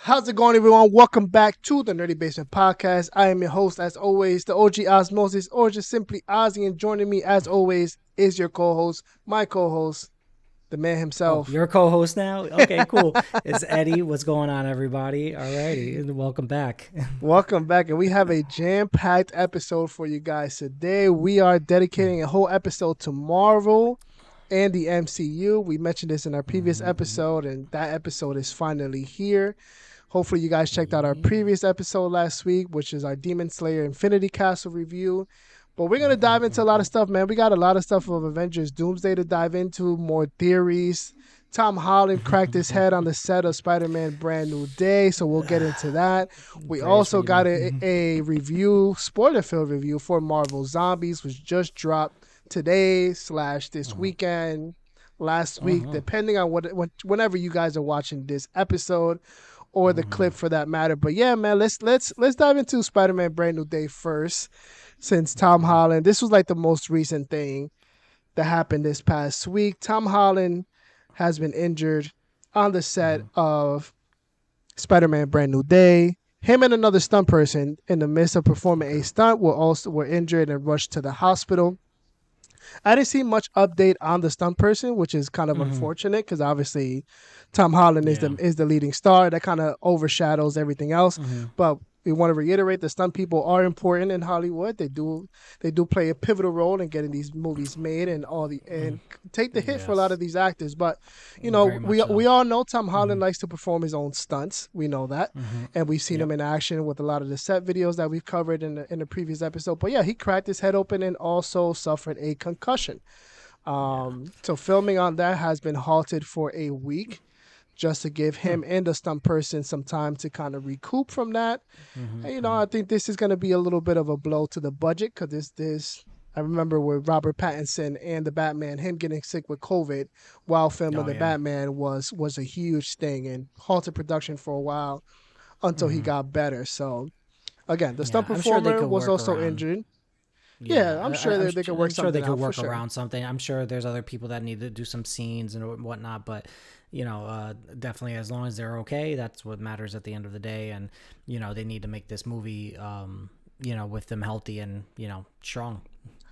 How's it going, everyone? Welcome back to the Nerdy Basement Podcast. I am your host, as always, the OG Osmosis, or just simply Ozzy. And joining me, as always, is your co-host, my co-host, the man Oh, himself. you're a co-host now? Okay, cool. It's Eddie. What's going on, everybody? Alrighty, and welcome back. Welcome back, and we have a jam-packed episode for you guys today. We are dedicating a whole episode to Marvel and the MCU. We mentioned this in our previous episode, and that episode is finally here. Hopefully, you guys checked out our previous episode last week, which is our Demon Slayer Infinity Castle review. But we're going to dive into a lot of stuff, man. We got a lot of stuff of Avengers Doomsday to dive into, more theories. Tom Holland cracked his head on the set of Spider-Man Brand New Day, so we'll get into that. We Praise also got Freedom. a review, spoiler-filled review for Marvel Zombies, which just dropped today / this weekend, last week, depending on whenever you guys are watching this episode or the clip for that matter. But yeah, man, let's dive into Spider-Man Brand New Day first, since Tom Holland. This was like the most recent thing that happened this past week. Tom Holland has been injured on the set of Spider-Man Brand New Day. Him and another stunt person, in the midst of performing a stunt, were injured and rushed to the hospital. I didn't see much update on the stunt person, which is kind of unfortunate because obviously Tom Holland is the leading star. That kind of overshadows everything else. But we want to reiterate, the stunt people are important in Hollywood. They do play a pivotal role in getting these movies made and take the hit for a lot of these actors. But Very much so. we all know Tom Holland likes to perform his own stunts. We know that, and we've seen him in action with a lot of the set videos that we've covered in the previous episode. But yeah, he cracked his head open and also suffered a concussion. So filming on that has been halted for a week, just to give him and the stunt person some time to kind of recoup from that. And, I think this is going to be a little bit of a blow to the budget because I remember with Robert Pattinson and the Batman, him getting sick with COVID while filming the Batman was a huge thing and halted production for a while until he got better. So again, the stunt I'm sure they performer could was work also around. injured. Yeah, I'm sure they could work I'm sure they something could out for work sure. around something. I'm sure there's other people that need to do some scenes and whatnot, but definitely as long as they're okay, that's what matters at the end of the day. And they need to make this movie, with them healthy and strong.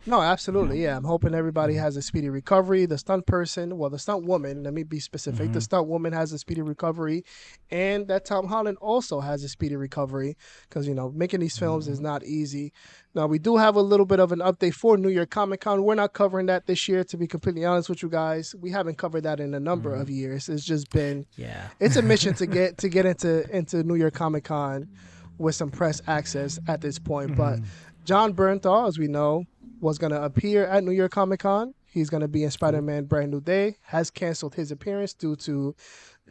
No, absolutely. Yeah, I'm hoping everybody has a speedy recovery. The stunt person, the stunt woman, let me be specific. The stunt woman has a speedy recovery, and that Tom Holland also has a speedy recovery because, making these films is not easy. Now, we do have a little bit of an update for New York Comic Con. We're not covering that this year, to be completely honest with you guys. We haven't covered that in a number of years. It's just been, it's a mission to get into New York Comic Con with some press access at this point. But John Bernthal, as we know, was going to appear at New York Comic Con. He's going to be in Spider-Man Brand New Day. Has canceled his appearance due to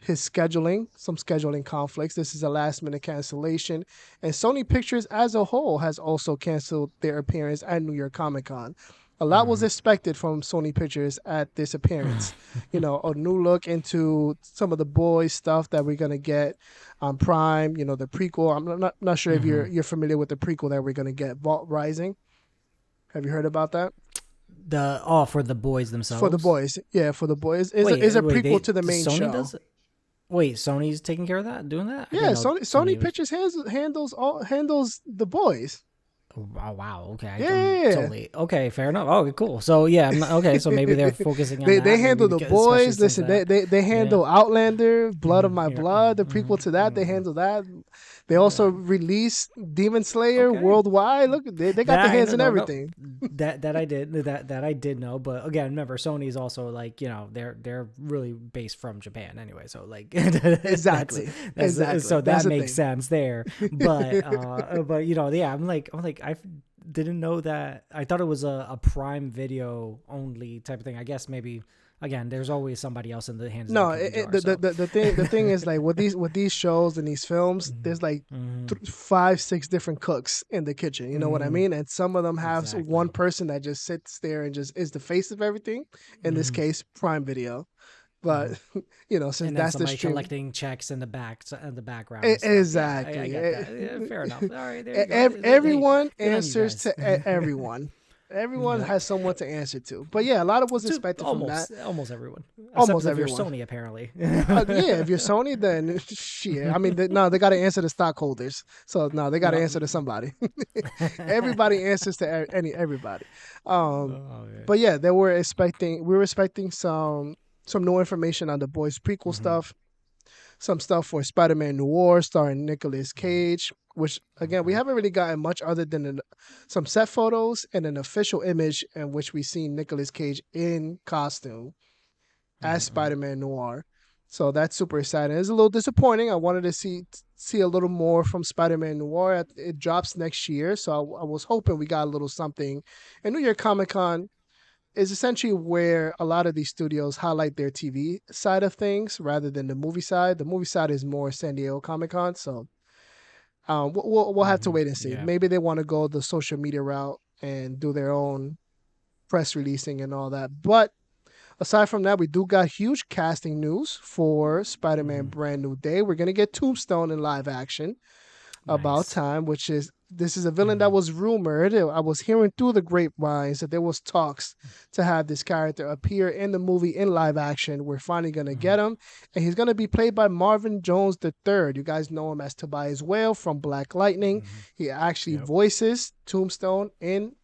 his some scheduling conflicts. This is a last-minute cancellation. And Sony Pictures as a whole has also canceled their appearance at New York Comic Con. A lot was expected from Sony Pictures at this appearance. A new look into some of the boys stuff that we're going to get on Prime, the prequel. I'm not sure if you're familiar with the prequel that we're going to get, Vault Rising. Have you heard about that? For the boys themselves. For the boys, yeah, for the boys. Is a prequel to the main Sony show. Does it? Wait, Sony's taking care of that, doing that? Yeah, Sony Pictures handles the boys. Oh, wow. Okay. Yeah. Totally. Okay. Fair enough. Oh, cool. So yeah. Okay. So maybe they're focusing on They handle the boys. Listen, they handle Outlander, Blood of My Blood, the prequel to that. They handle that. They also released Demon Slayer worldwide. Look, they got their hands in everything. That I did that I did know, but again, remember Sony's also like they're really based from Japan anyway, so like exactly. So that makes sense there, but I'm like I didn't know that. I thought it was a Prime Video only type of thing. I guess maybe. Again, there's always somebody else in the hands. No, the thing is like with these shows and these films, there's like 5-6 different cooks in the kitchen. You know what I mean? And some of them have one person that just sits there and just is the face of everything. In this case, Prime Video. But since and that's the stream, collecting checks in the background. Exactly. Yeah, fair enough. All right, there you go. Everyone answers to everyone. Everyone Yep. has someone to answer to. But yeah, a lot of was To expected from that. almost everyone, except Almost if you're everyone. Sony, apparently. Yeah, if you're Sony, then shit. I mean, no, they got to answer to stockholders. So no, they got to No. answer to somebody. Everybody answers to everybody. Um, Oh, okay. but yeah, we were expecting some new information on the boys prequel Mm-hmm. stuff, some stuff for Spider-Man Noir starring Nicolas Cage, which again we Okay. haven't really gotten much other than some set photos and an official image in which we see Nicolas Cage in costume as Mm-hmm. Spider-Man Noir. So that's super exciting. It's a little disappointing. I wanted to see a little more from Spider-Man Noir. It drops next year, so I was hoping we got a little something. And New York Comic Con is essentially where a lot of these studios highlight their TV side of things rather than the movie side. The movie side is more San Diego Comic Con, so we'll have to Mm-hmm. wait and see. Yeah. Maybe they want to go the social media route and do their own press releasing and all that. But aside from that, we do got huge casting news for Spider-Man Mm-hmm. Brand New Day. We're gonna get Tombstone in live action. About Nice. time, which is this is a villain that Mm-hmm. was rumored. I was hearing through the grapevines that there was talks to have this character appear in the movie in live action. We're finally gonna Mm-hmm. get him, and he's gonna be played by Marvin Jones III. You guys know him as Tobias Whale from Black Lightning. Mm-hmm. He actually Yep. voices Tombstone in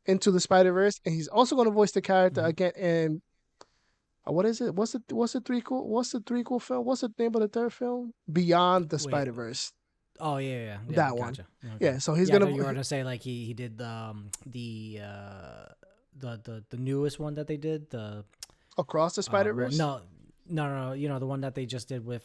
Into the Spider Verse, and he's also gonna voice the character Mm-hmm. again in what is it? What's the three cool? What's the three cool film? What's the name of the third film? Beyond the Wait. Spider Verse. Oh, yeah, yeah, yeah. That one. Gotcha. Okay. Yeah. So he's Yeah, I gonna thought you were gonna say like he did the newest one that they did, the across the Spider Verse. no, no, you know, the one that they just did with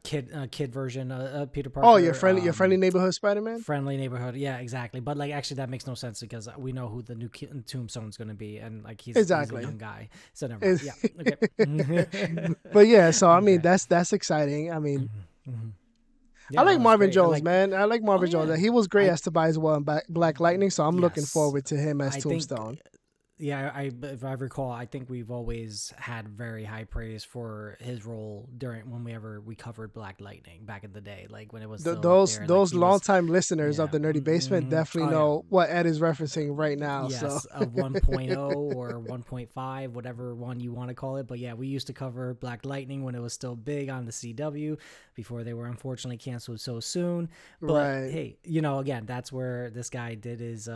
kid version, Peter Oh, Parker, your friendly neighborhood Spider Man. friendly neighborhood. Yeah, exactly. But like, actually, that makes no sense because we know who the new Tombstone's going to be, and like he's a Exactly. young guy. So never mind. Yeah. Okay. But yeah, so I mean Okay. that's exciting. I mean, Mm-hmm. I Yeah, like no, it's Marvin great. And Jones, like, man. I like oh Marvin yeah, Jones. He was great I as Tobias well in Black Lightning, so I'm looking yes, forward to him as I think Tombstone. yeah, if I recall, I think we've always had very high praise for his role during whenever we covered Black Lightning back in the day, like when it was still up there, like Those he was. longtime listeners of Yeah. the Nerdy Basement Mm-hmm. definitely Oh yeah. know what Ed is referencing right now. So Yes, a 1.0 or 1.5, whatever one you want to call it. But yeah, we used to cover Black Lightning when it was still big on the CW before they were unfortunately canceled so soon. But right. hey, you know, again, that's where this guy did his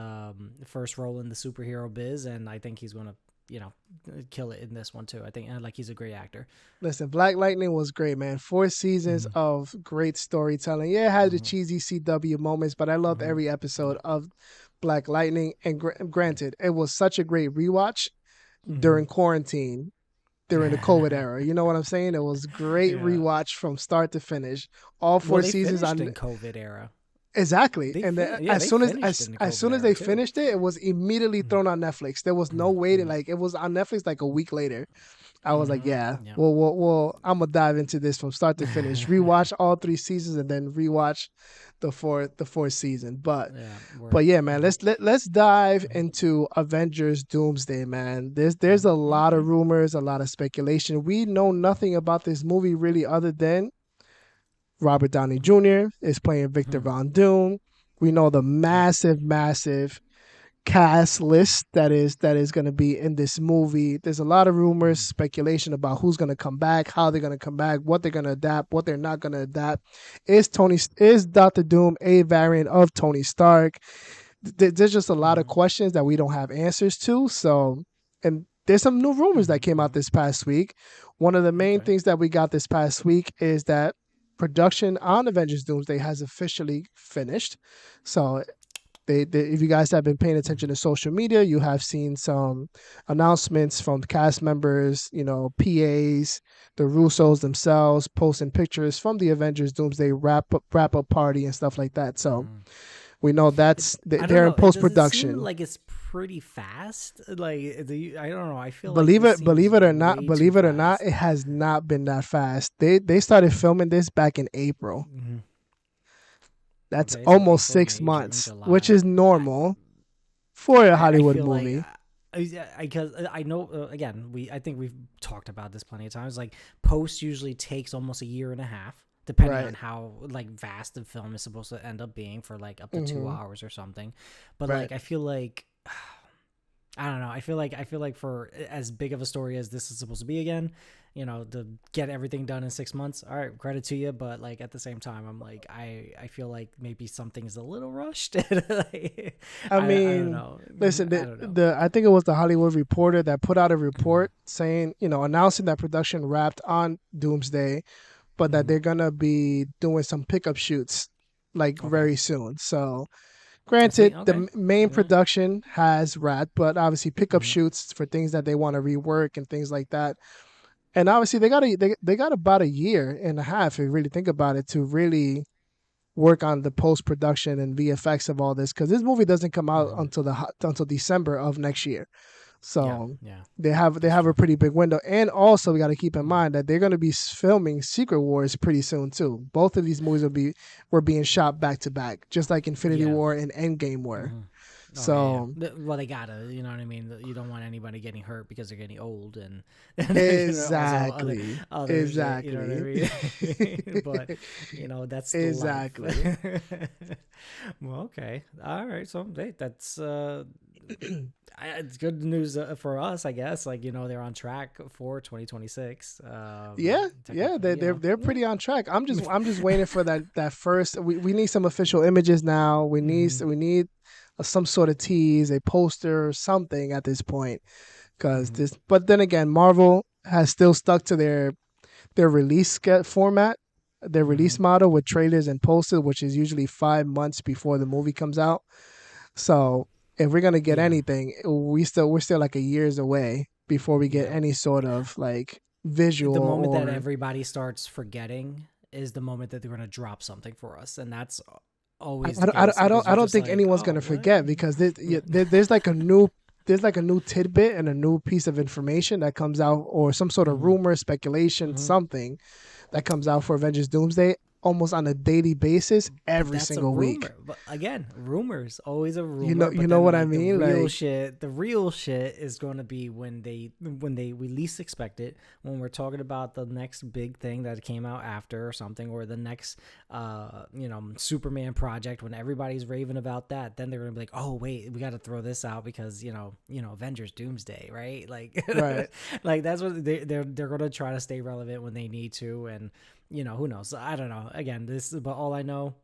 first role in the superhero biz, and I think he's going to, you know, kill it in this one too. I think like he's a great actor. Listen, Black Lightning was great, man. 4 seasons Mm-hmm. of great storytelling. Yeah, it had the Mm-hmm. cheesy CW moments, but I loved Mm-hmm. every episode Yep. of Black Lightning. And granted, it was such a great rewatch Mm-hmm. during quarantine, during the COVID era. You know what I'm saying? It was great Yeah. rewatch from start to finish. All Well, four they seasons finished on in COVID era. exactly. And then Yeah, they finished in the as COVID soon as era they too. finished it, it was immediately thrown on Netflix. There was no waiting. Like it was on Netflix like a week later. I was like, Mm-hmm. yeah, Yeah. well, I'm gonna dive into this from start to finish. Rewatch all 3 seasons and then rewatch the fourth season. Yeah. But Word. yeah, man, Mm-hmm. let's dive into Avengers Doomsday, man. There's a lot Okay. of rumors, a lot of speculation. We know nothing about this movie really other than Robert Downey Jr. is playing Victor Hmm. Von Doom. We know the Yep. massive cast list that is going to be in this movie. There's a lot of rumors, Mm-hmm. speculation about who's going to come back, how they're going to come back, what they're going to adapt, what they're not going to adapt. Is Doctor Doom a variant of Tony Stark? There's just a lot of Mm-hmm. questions that we don't have answers to. So, and there's some new rumors that came Mm-hmm. out this past week. One of the main Okay. things that we got this past week is that production on Avengers Doomsday has officially finished. So if you guys have been paying attention Mm-hmm. to social media, you have seen some announcements from cast members, PAs, the Russos themselves posting pictures from the Avengers Doomsday wrap up party and stuff like that. So Mm-hmm. we know It, that's I don't they're in know. post Does it seem production. like it's pretty fast? Like, I don't know. I feel like Believe this it, seems way too believe it or not, fast. it has not been that fast. They started filming this back in April. Mm-hmm. That's Okay, so almost April, six May, June, months, which July. is I, normal for a I Hollywood feel like movie. because I know again I think we've talked about this plenty of times. Like post usually takes almost a year and a half depending Right. on how like vast the film is supposed to end up being for like up to two Mm-hmm. hours or something. But Right. like I feel like I don't know. I feel like for as big of a story as this is supposed to be again, to get everything done in 6 months. All right, credit to you, but like at the same time, I'm like I feel like maybe something's a little rushed. Like, I I don't mean, know. listen, I don't know. the I think it was the Hollywood Reporter that put out a report saying, announcing that production wrapped on Doomsday, but that Mm-hmm. they're gonna be doing some pickup shoots like Okay, very soon. So, sweet. granted, the Okay, main yeah. production has wrapped, but obviously pickup Mm-hmm. shoots for things that they want to rework and things like that. And obviously they got about a year and a half, if you really think about it, to really work on the post production and VFX of all this, because this movie doesn't come out Mm-hmm. until December of next year. Yeah, So yeah, they that's have a true. pretty big window, and also we got to keep in Mm-hmm. mind that they're going to be filming Secret Wars pretty soon too. Both of these movies were being shot back to back, just like Infinity Yeah. War and Endgame were. Mm-hmm. Oh yeah, So yeah. Well, they gotta. You know what I mean. You don't want anybody getting hurt because they're getting old, and also exactly, other shit. You know what I exactly, mean? But that's the life. exactly. Well, okay, all right. So hey, that's it's good news for us, I guess. Like they're on track for 2026. Yeah, yeah, Technically, they're yeah. pretty on track. I'm just waiting for that first. We need some official images now. Mm-hmm. We need some sort of tease, a poster, or something at this point. Because Mm-hmm. this, but then again, Marvel has still stuck to their format, their Mm-hmm. release model with trailers and posters, which is usually 5 months before the movie comes out. So if we're gonna get Yeah. anything, we're still like a years away before we get Yeah. any sort of like The visual moment that or everybody starts forgetting is the moment that they're going to drop something for us, and that's I, always I, the case because I you're don't just think like, anyone's oh, gonna what? forget because there's like a new tidbit and a new piece of information that comes out, or some sort of Mm-hmm. rumor, speculation, Mm-hmm. something that comes out for Avengers Doomsday almost on a daily basis But every that's a single week. rumor. But again, rumors always a You rumor. know, But you know then what I like mean? Like, the real shit is going to be when we least expect it. When we're talking about the next big thing that came out after or something, or the next Superman project. When everybody's raving about that, then they're going to be like, oh wait, we got to throw this out because Avengers Doomsday, right? Like right. like that's what they're going to try to stay relevant when they need to, and who knows? I don't know. Again, but all I know,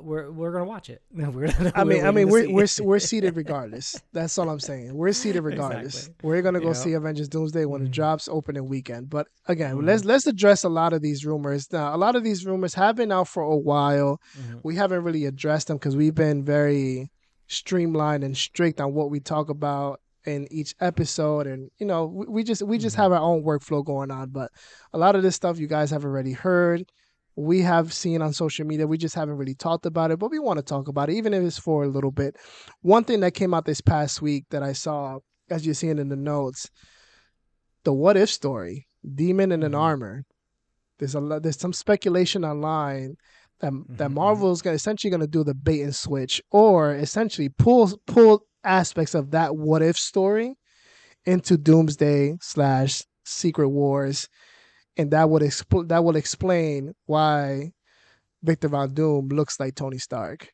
we're gonna watch it. We're I waiting mean, to see. we're seated regardless. That's all I'm saying. We're seated regardless. Exactly. We're gonna go Yeah. see Avengers Doomsday when it Mm-hmm. drops opening weekend. But again, Mm-hmm. let's address a lot of these rumors. Now, a lot of these rumors have been out for a while. Mm-hmm. We haven't really addressed them because we've been very streamlined and strict on what we talk about in each episode, and we just Mm-hmm. have our own workflow going on. But a lot of this stuff you guys have already heard, we have seen on social media. We just haven't really talked about it, but we want to talk about it, even if it's for a little bit. One thing that came out this past week that I saw, as you're seeing in the notes, the What If story, Demon in an Mm-hmm. Armor. There's some speculation online that Mm-hmm. Marvel is essentially going to do the bait and switch, or essentially pull aspects of that What If story into Doomsday slash Secret Wars, and that would explain why Victor Von Doom looks like Tony Stark.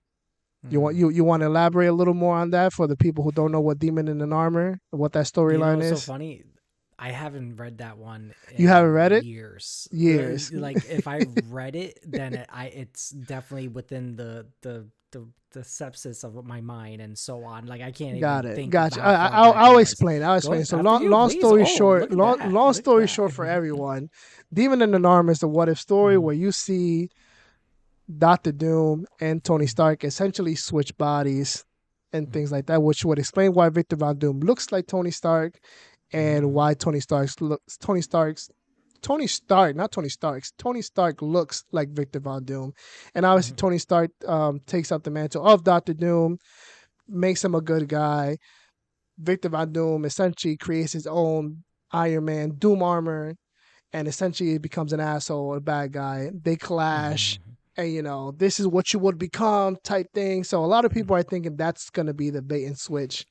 Mm-hmm. You want to elaborate a little more on that for the people who don't know what Demon in an Armor, what that storyline It's so is? funny. I haven't read that one You haven't in read it? years. Years. Like if I read it, then it's definitely within the sepsis of my mind and so on. Like I can't even Got it. think of Gotcha. how far back it I'll was. explain. I'll Go explain. ahead. So After you, please. Oh, look at that. long Look at story that. short for everyone, Demon in an Armor is the What If story Mm-hmm. where you see Doctor Doom and Tony Stark essentially switch bodies and things like that, which would explain why Victor Von Doom looks like Tony Stark and Mm-hmm. why Tony Stark looks like Victor Von Doom. And obviously Mm-hmm. Tony Stark takes up the mantle of Doctor Doom, makes him a good guy. Victor Von Doom essentially creates his own Iron Man Doom armor, and essentially becomes an asshole, a bad guy. They clash, Mm-hmm. and this is what you would become type thing. So a lot of people are thinking that's gonna be the bait and switch.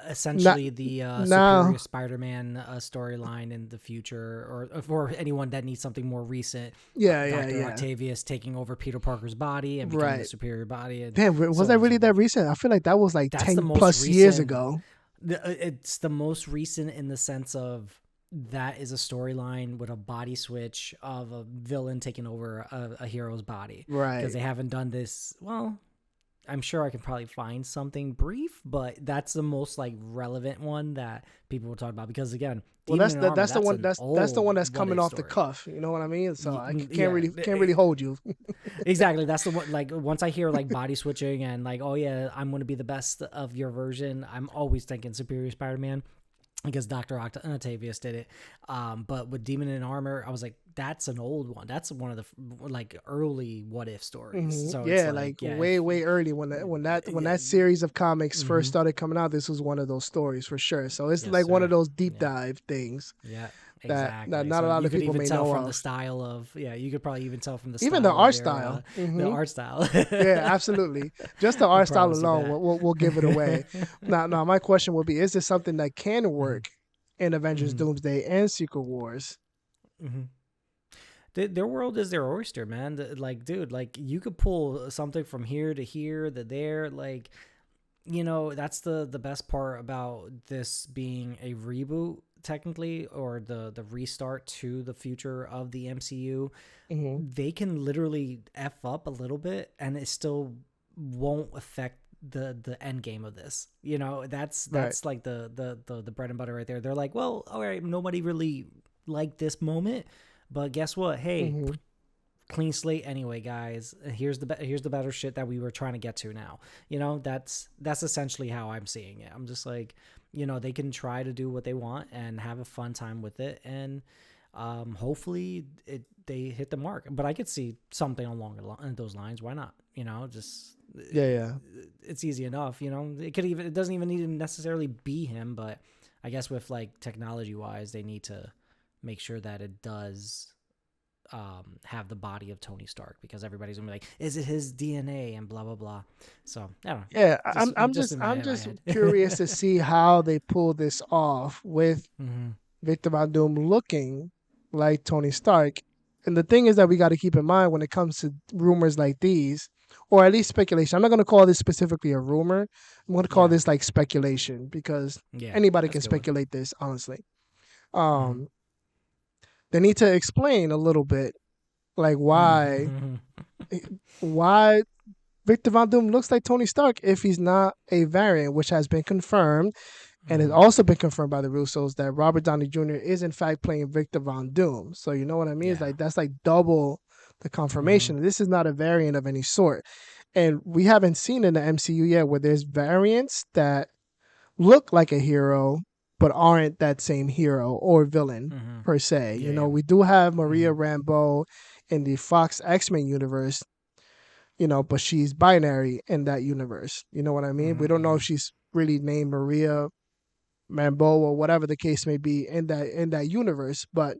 Not essentially the Superior now. Spider-Man storyline in the future, or for anyone that needs something more recent, Yeah, yeah, Dr. yeah. Octavius taking over Peter Parker's body and becoming the Right. superior body, and Damn, was so that on and really so that forth. recent? I feel like that was like That's the 10 most plus years recent. ago. It's the most recent in the sense of that is a storyline with a body switch of a villain taking over a hero's body, because Right. they haven't done this. Well, I'm sure I can probably find something brief, but that's the most like relevant one that people will talk about, because again, Well, Demon in Armor, that's the that's one an that's the one old that's what coming if off the story. cuff. You know what I mean? So I Yeah, can't really hold you. exactly. That's the one. Like once I hear like body switching and like, oh yeah, I'm going to be the best of your version, I'm always thinking Superior Spider-Man, because Dr. Octavius did it. But with Demon in Armor, I was like, that's an old one. That's one of the like early what if stories. So it's Yeah, like like, yeah, way if way early when yeah, that series of comics first mm-hmm, started coming out. This was one of those stories for sure. So it's yes, like one of sir. those deep Yeah. dive things Yeah, that exactly. not a So lot you of could people even may tell know from the of. style of, yeah, you could probably even tell from the Even the style of art their style. the art style. Yeah, absolutely. Just the You'll art style probably see alone that. will give it away. Now, my question would be: is this something that can Mm-hmm. work in Avengers Mm-hmm. Doomsday and Secret Wars? Mm-hmm. Their world is their oyster, man. Like, dude, like you could pull something from here to here to there. Like, that's the best part about this being a reboot, technically, or the restart to the future of the MCU. Hmm. They can literally f up a little bit, and it still won't affect the end game of this. Right. That's like the bread and butter right there. They're like, well, all right, nobody really liked this moment, but guess what? Hey, Hmm. clean slate anyway, guys. Here's the better shit that we were trying to get to now. That's essentially how I'm seeing it. I'm just like, they can try to do what they want and have a fun time with it, and hopefully they hit the mark. But I could see something along those lines. Why not? Just Yeah, yeah. it's easy enough. It doesn't even need to necessarily be him, but I guess with like technology wise, they need to make sure that it does have the body of Tony Stark, because everybody's gonna be like, is it his DNA and blah blah blah. So I don't know, Yeah, just in I'm my just head. curious to see how they pull this off with Mm-hmm. Victor Von Doom looking like Tony Stark. And the thing is that we got to keep in mind when it comes to rumors like these, or at least speculation. I'm not going to call this specifically a rumor. I'm going to call Yeah, this like speculation because yeah, anybody that's can a good one. speculate this, honestly. Mm-hmm. Um, they need to explain a little bit like Mm-hmm. why Victor Von Doom looks like Tony Stark if he's not a variant, which has been confirmed. And it's Mm-hmm. also been confirmed by the Russos that Robert Downey Jr. is in fact playing Victor Von Doom. So you know what I mean? It's Yeah. like that's like double the Mm-hmm. confirmation. This is not a variant of any sort. And we haven't seen in the MCU yet where there's variants that look like a hero but aren't that same hero or villain Mm-hmm. per se. Yeah, yeah. We do have Maria Mm-hmm. Rambeau in the Fox X-Men universe, but she's binary in that universe. You know what I mean? We don't know Mm-hmm. if she's really named Maria Rambeau or whatever the case may be in that universe, but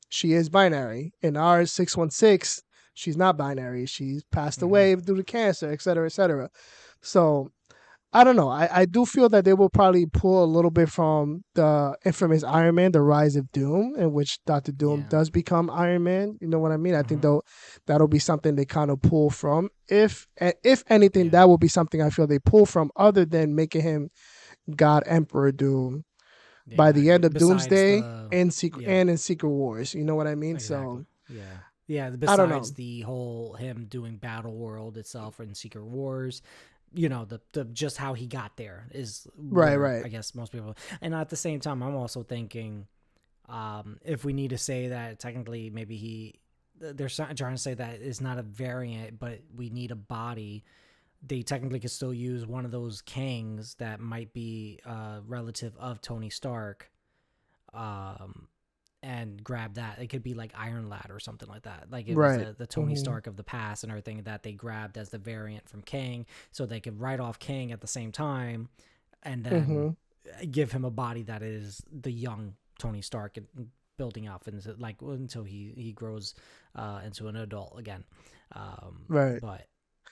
she is binary. In our 616, she's not binary. She's passed Mm-hmm. away due to cancer, et cetera, et cetera. So I don't know. I do feel that they will probably pull a little bit from the infamous Iron Man, The Rise of Doom, in which Doctor Doom Yeah. does become Iron Man. You know what I mean? I think Mm-hmm. that'll be something they kind of pull from. If anything, Yeah. that will be something I feel they pull from, other than making him God Emperor Doom by the Exactly. end of Besides Doomsday the and yeah, in Secret Wars. You know what I mean? exactly. So Yeah. Yeah, I don't besides know. the whole him doing Battle World itself in Secret Wars, the just how he got there is Right, where right. I guess most people. And at the same time, I'm also thinking, if we need to say that technically maybe they're trying to say that it's not a variant, but we need a body. They technically could still use one of those Kangs that might be relative of Tony Stark, um, and grab that. It could be like Iron Lad or something like that. Like it was Right. the Tony Hmm. Stark of the past and everything that they grabbed as the variant from Kang, so they could write off Kang at the same time, and then Hmm. give him a body that is the young Tony Stark, and building up into until he grows into an adult again. Right. But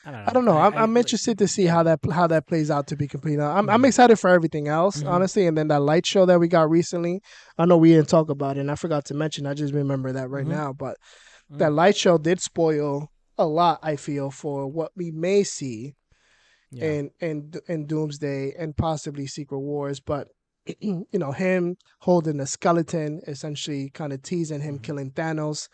I don't I know. don't know. I'm Like, interested to see yeah. how that plays out. To be completely honest, I'm Mm-hmm. excited for everything else, Mm-hmm. honestly. And then that light show that we got recently, I know we didn't talk about it, and I forgot to mention. I just remember that right Mm-hmm. now. But Mm. that light show did spoil a lot. I feel for what we may see Yeah. in Doomsday and possibly Secret Wars. But you know, him holding a skeleton, essentially, kind of teasing him Mm-hmm. killing Thanos.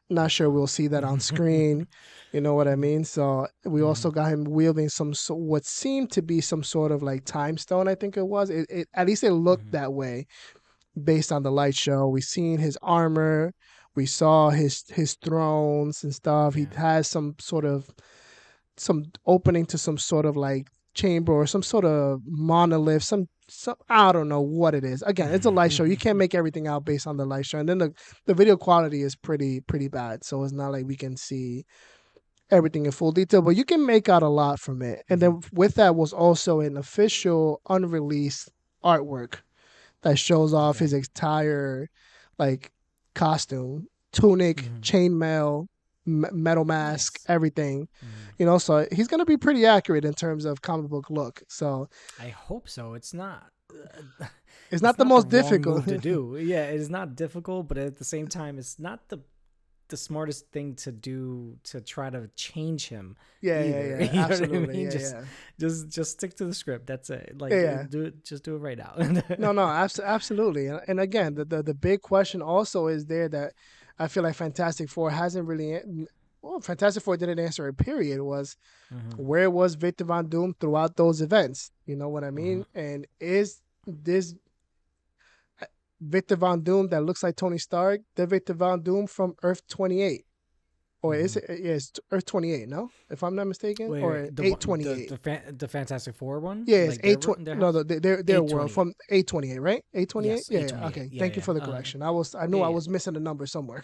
Not That's sure fun. we'll see that on screen. You know what I Mm-hmm. mean? So we Mm-hmm. also got him wielding what seemed to be some sort of like time stone. I think it was. It at least it looked Mm-hmm. that way based on the light show. We seen his armor. We saw his thrones and stuff. He Yeah. has some sort of some opening to some sort of like chamber or some sort of monolith. Some I don't know what it is. Again, it's a light show. You can't make everything out based on the light show, and then the video quality is pretty bad. So it's not like we can see everything in full detail, but you can make out a lot from it. And Mm-hmm. then with that was also an official unreleased artwork that shows off Okay. his entire like costume, tunic, Mm-hmm. chainmail, metal mask, Nice. everything. Mm. You know, so he's gonna be pretty accurate in terms of comic book look. So I hope so. It's not. it's not It's the not the most wrong difficult. move to do. Yeah, it is not difficult, but at the same time, it's not the smartest thing to do to try to change him either. Yeah, You know what I absolutely, mean? Just stick to the script. That's it. yeah, Like yeah. do it. Just do it right now. No, absolutely. And again, the big question also is there that I feel like Fantastic Four hasn't really. Well, Fantastic Four didn't answer. A period was Mm-hmm. where was Victor Von Doom throughout those events? You know what I Mm-hmm. mean? And is this Victor Von Doom that looks like Tony Stark the Victor Von Doom from Earth 28? Or is Mm-hmm. it? Yeah, it's Earth 28, no? If I'm not mistaken, or Wait, the one, 828. the Fantastic Four one, Yeah, it's like 820. their No, house, their world 828. from 828, right? 828. Yes, Yeah, eight yeah. twenty eight. Okay, Yeah, thank you yeah. for the correction. I knew Yeah, I yeah. was missing a number somewhere.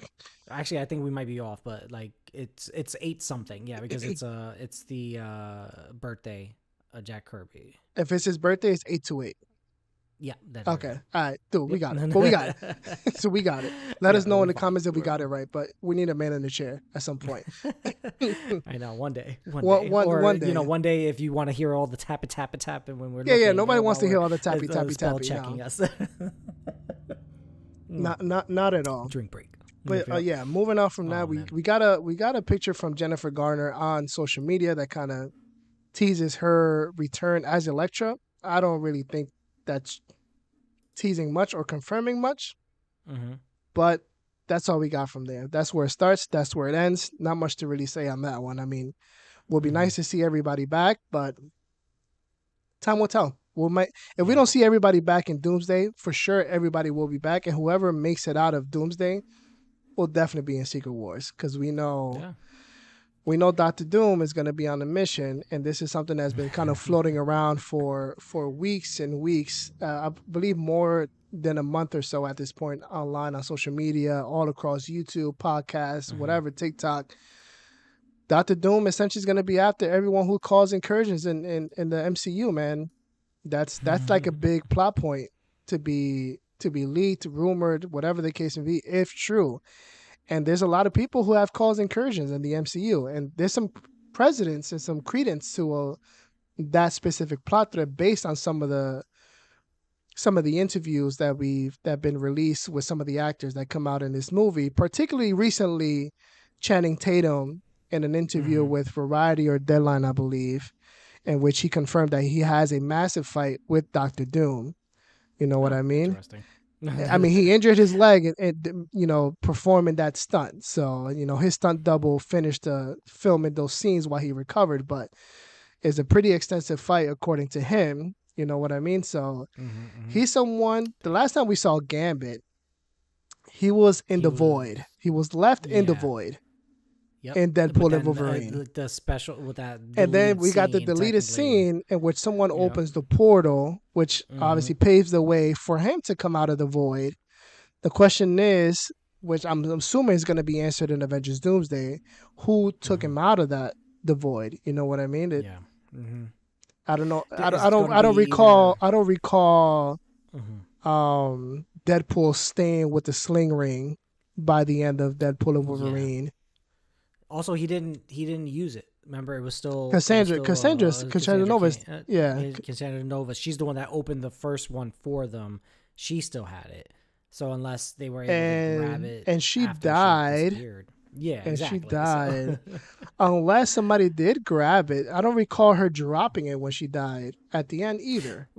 Actually, I think we might be off, but like it's eight something. Yeah, because it's the birthday of Jack Kirby. If it's his birthday, it's 828. Yeah, that is Okay, right. all right, dude, we Yep. got it. But we got it. So we got it. Let Yeah, us know in we're the fine. comments if we We're got it fine. right. But we need a man in the chair at some point. I know. One one, day, one, or one day. one day, if you want to hear all the tapping when we're Yeah. looking Nobody wants while to we're hear all the tappy, tappy, spell tappy. checking No, us. Mm. not at all. Drink break. But Yep. yeah, moving on from that, Oh man. we got a picture from Jennifer Garner on social media that kind of teases her return as Elektra. I don't really think that's teasing much or confirming much, Mm-hmm. but that's all we got from there. That's where it starts. That's where it ends. Not much to really say on that one. I mean, would be Mm-hmm. nice to see everybody back, but time will tell. We might if we Yeah. don't see everybody back in Doomsday, for sure everybody will be back, and whoever makes it out of Doomsday will definitely be in Secret Wars because Yeah. we know Doctor Doom is going to be on a mission, and this is something that's been kind of floating around for weeks and weeks. I believe more than a month or so at this point online on social media, all across YouTube, podcasts, Mm-hmm. whatever, TikTok. Doctor Doom essentially is going to be after everyone who calls incursions in the MCU. Man, that's like a big plot point to be leaked, rumored, whatever the case may be, if true. And there's a lot of people who have caused incursions in the MCU, and there's some precedence and some credence to that specific plot thread based on some of the interviews that been released with some of the actors that come out in this movie. Particularly recently, Channing Tatum in an interview Mm-hmm. with Variety or Deadline, I believe, in which he confirmed that he has a massive fight with Doctor Doom. You know what Oh, I mean? interesting. I mean, he injured his leg and you know performing that stunt. So you know his stunt double finished filming those scenes while he recovered, but it's a pretty extensive fight according to him. You know what I mean? So Mm-hmm, mm-hmm. he's someone. The last time we saw Gambit, he was in He the was. void. He was left in the Yeah. void Yep. in But Deadpool and then Wolverine. the special with that And then deleted we got the scene, deleted technically. scene in which someone Yep. opens the portal, which Mm-hmm. obviously paves the way for him to come out of the void. The question is, which I'm assuming is going to be answered in Avengers Doomsday, who took Mm-hmm. him out of the void? You know what I mean? Yeah. Mm-hmm. I don't know. It's going to be either. I don't recall Mm-hmm. Deadpool staying with the sling ring by the end of Deadpool and Yeah. Wolverine. Also, he didn't use it. Remember, it was Cassandra, still Cassandra Cassandra Novas. King, Yeah, yeah, Cassandra Nova. She's the one that opened the first one for them. She still had it. So unless they were able to grab it and she after she died, disappeared, yeah, and she exactly. So, died. Unless somebody did grab it, I don't recall her dropping it when she died at the end either.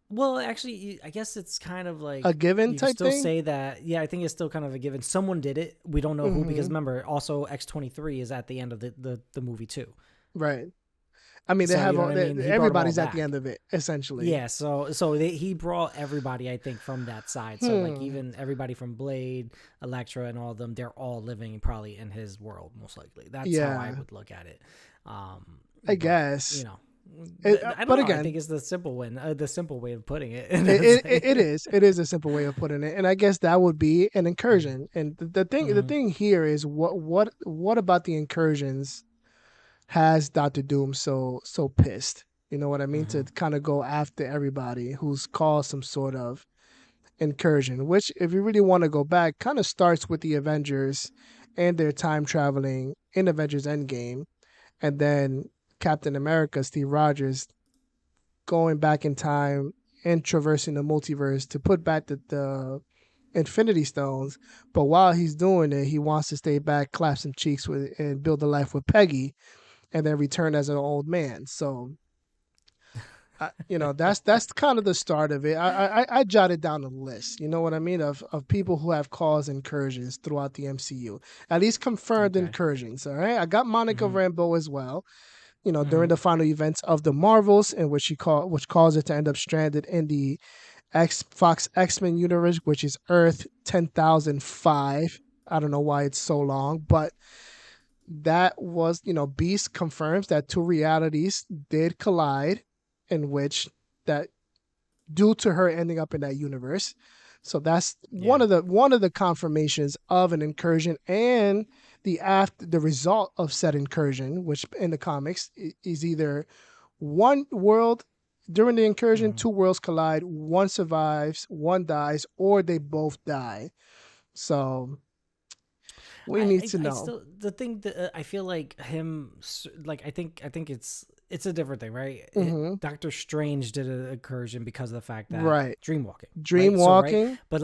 well, actually, I guess it's kind of A like given you can type still thing. say that. Yeah, I think it's still kind of a given. Someone did it. We don't know who because Hmm. remember, also X-23 is at the end of the movie too. Right. I mean, they So have you know all. what I mean. He brought them all Everybody's at the back. end of it, essentially. Yeah, he brought everybody, I think, from that side. So like Hmm. even everybody from Blade, Elektra, and all of them, they're all living probably in his world, most likely. That's how I Yeah, would look at it. I But you guess. know, I don't But know. I again, think it's the simple way of putting it. And it's it like, is a simple way of putting it, and I guess that would be an incursion. And the mm-hmm, thing here is what about the incursions has Doctor Doom so pissed? You know what I mean? To mm-hmm, kind of go after everybody who's caused some sort of incursion, which, if you really want to go back, kind of starts with the Avengers and their time traveling in Avengers Endgame, and then Captain America, Steve Rogers, going back in time and traversing the multiverse to put back the Infinity Stones. But while he's doing it, he wants to stay back, clap some cheeks with, and build a life with Peggy, and then return as an old man. So that's kind of the start of it. I jotted down a list. You know what I mean, of people who have caused incursions throughout the MCU, at least confirmed okay, incursions. All right, I got Monica mm-hmm, Rambeau as well. mm-hmm, During the final events of the Marvels, in which caused it to end up stranded in the X Men universe, which is Earth 10,005. I don't know why it's so long, but that was, Beast confirms that two realities did collide, in which that due to her ending up in that universe. So that's yeah, one of the confirmations of an incursion, and the result of said incursion, which in the comics is either one world during the incursion, mm-hmm. two worlds collide, one survives, one dies, or they both die. So we need to I know. still the thing that I feel like like I think it's a different thing, right? Hmm. Doctor Strange did an incursion because of the fact that Right. dream walking, Dream right? So right, walking. but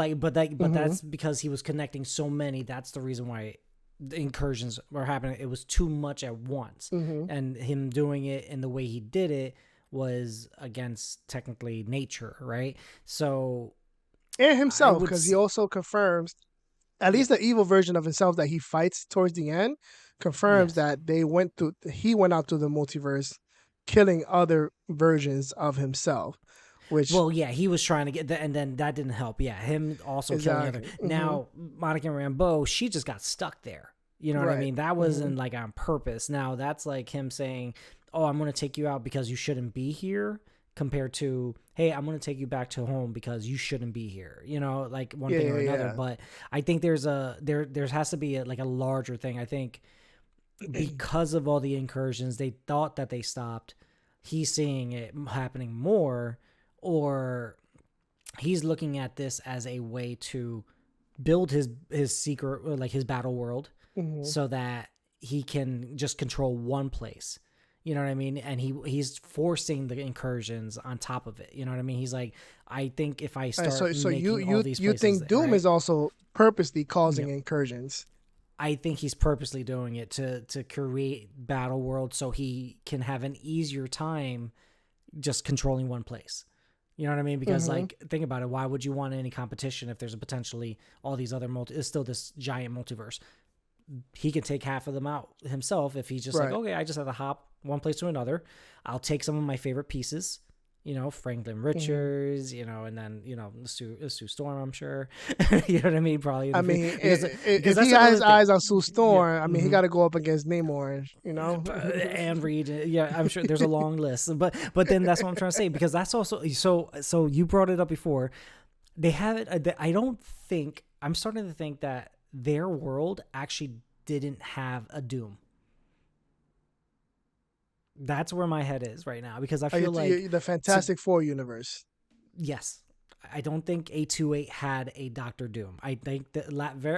Hmm. that's because he was connecting so many. That's the reason why the incursions were happening. It was too much at once, Hmm. and him doing it in the way he did it was against technically nature, right? So And I himself, would, because he also confirms, at yeah, least the evil version of himself that he fights towards the end, confirms yes. that he went out to the multiverse, killing other versions of himself, which Well, yeah, he was trying to get that, and then that didn't help. Yeah, him also killing other. exactly. Hmm. Now, Monica Rambeau, she just got stuck there. You know what I Right. mean? That Hmm. wasn't like on purpose. Now, that's like him saying, "Oh, I'm going to take you out because you shouldn't be here," compared to, "Hey, I'm going to take you back to home because you shouldn't be here." You know, like one Yeah, thing or yeah, another. yeah. But I think there has to be like a larger thing. I think because of all the incursions, they thought that they stopped. He's seeing it happening more, or he's looking at this as a way to build his secret, or like his battle world, Hmm. so that he can just control one place. You know what I mean? And he's forcing the incursions on top of it. You know what I mean? He's like, I think if I So start so you making all you these you places, think Doom right? is also purposely causing Yep. incursions? I think he's purposely doing it to create battle world so he can have an easier time just controlling one place. You know what I mean? Because Hmm. like think about it, why would you want any competition if there's a potentially all these other it's still this giant multiverse. He can take half of them out himself if he's just like, Right. okay, I just have to hop one place to another. I'll take some of my favorite pieces, Franklin Hmm. Richards, and then Sue Storm, I'm sure. You know what I mean? Probably in I the mean, because if he that's has another his thing. eyes on Sue Yeah. Storm, I mean, he got to go up against Namor. You know. And Reed, yeah, I'm sure there's a long list, but then that's what I'm trying to say because that's also so you brought it up before. They have it. I don't think I'm starting to think that their world actually didn't have a Doom. That's where my head is right now because I feel like The to Fantastic Four universe. yes, I don't think A28 had a Doctor Doom. I think that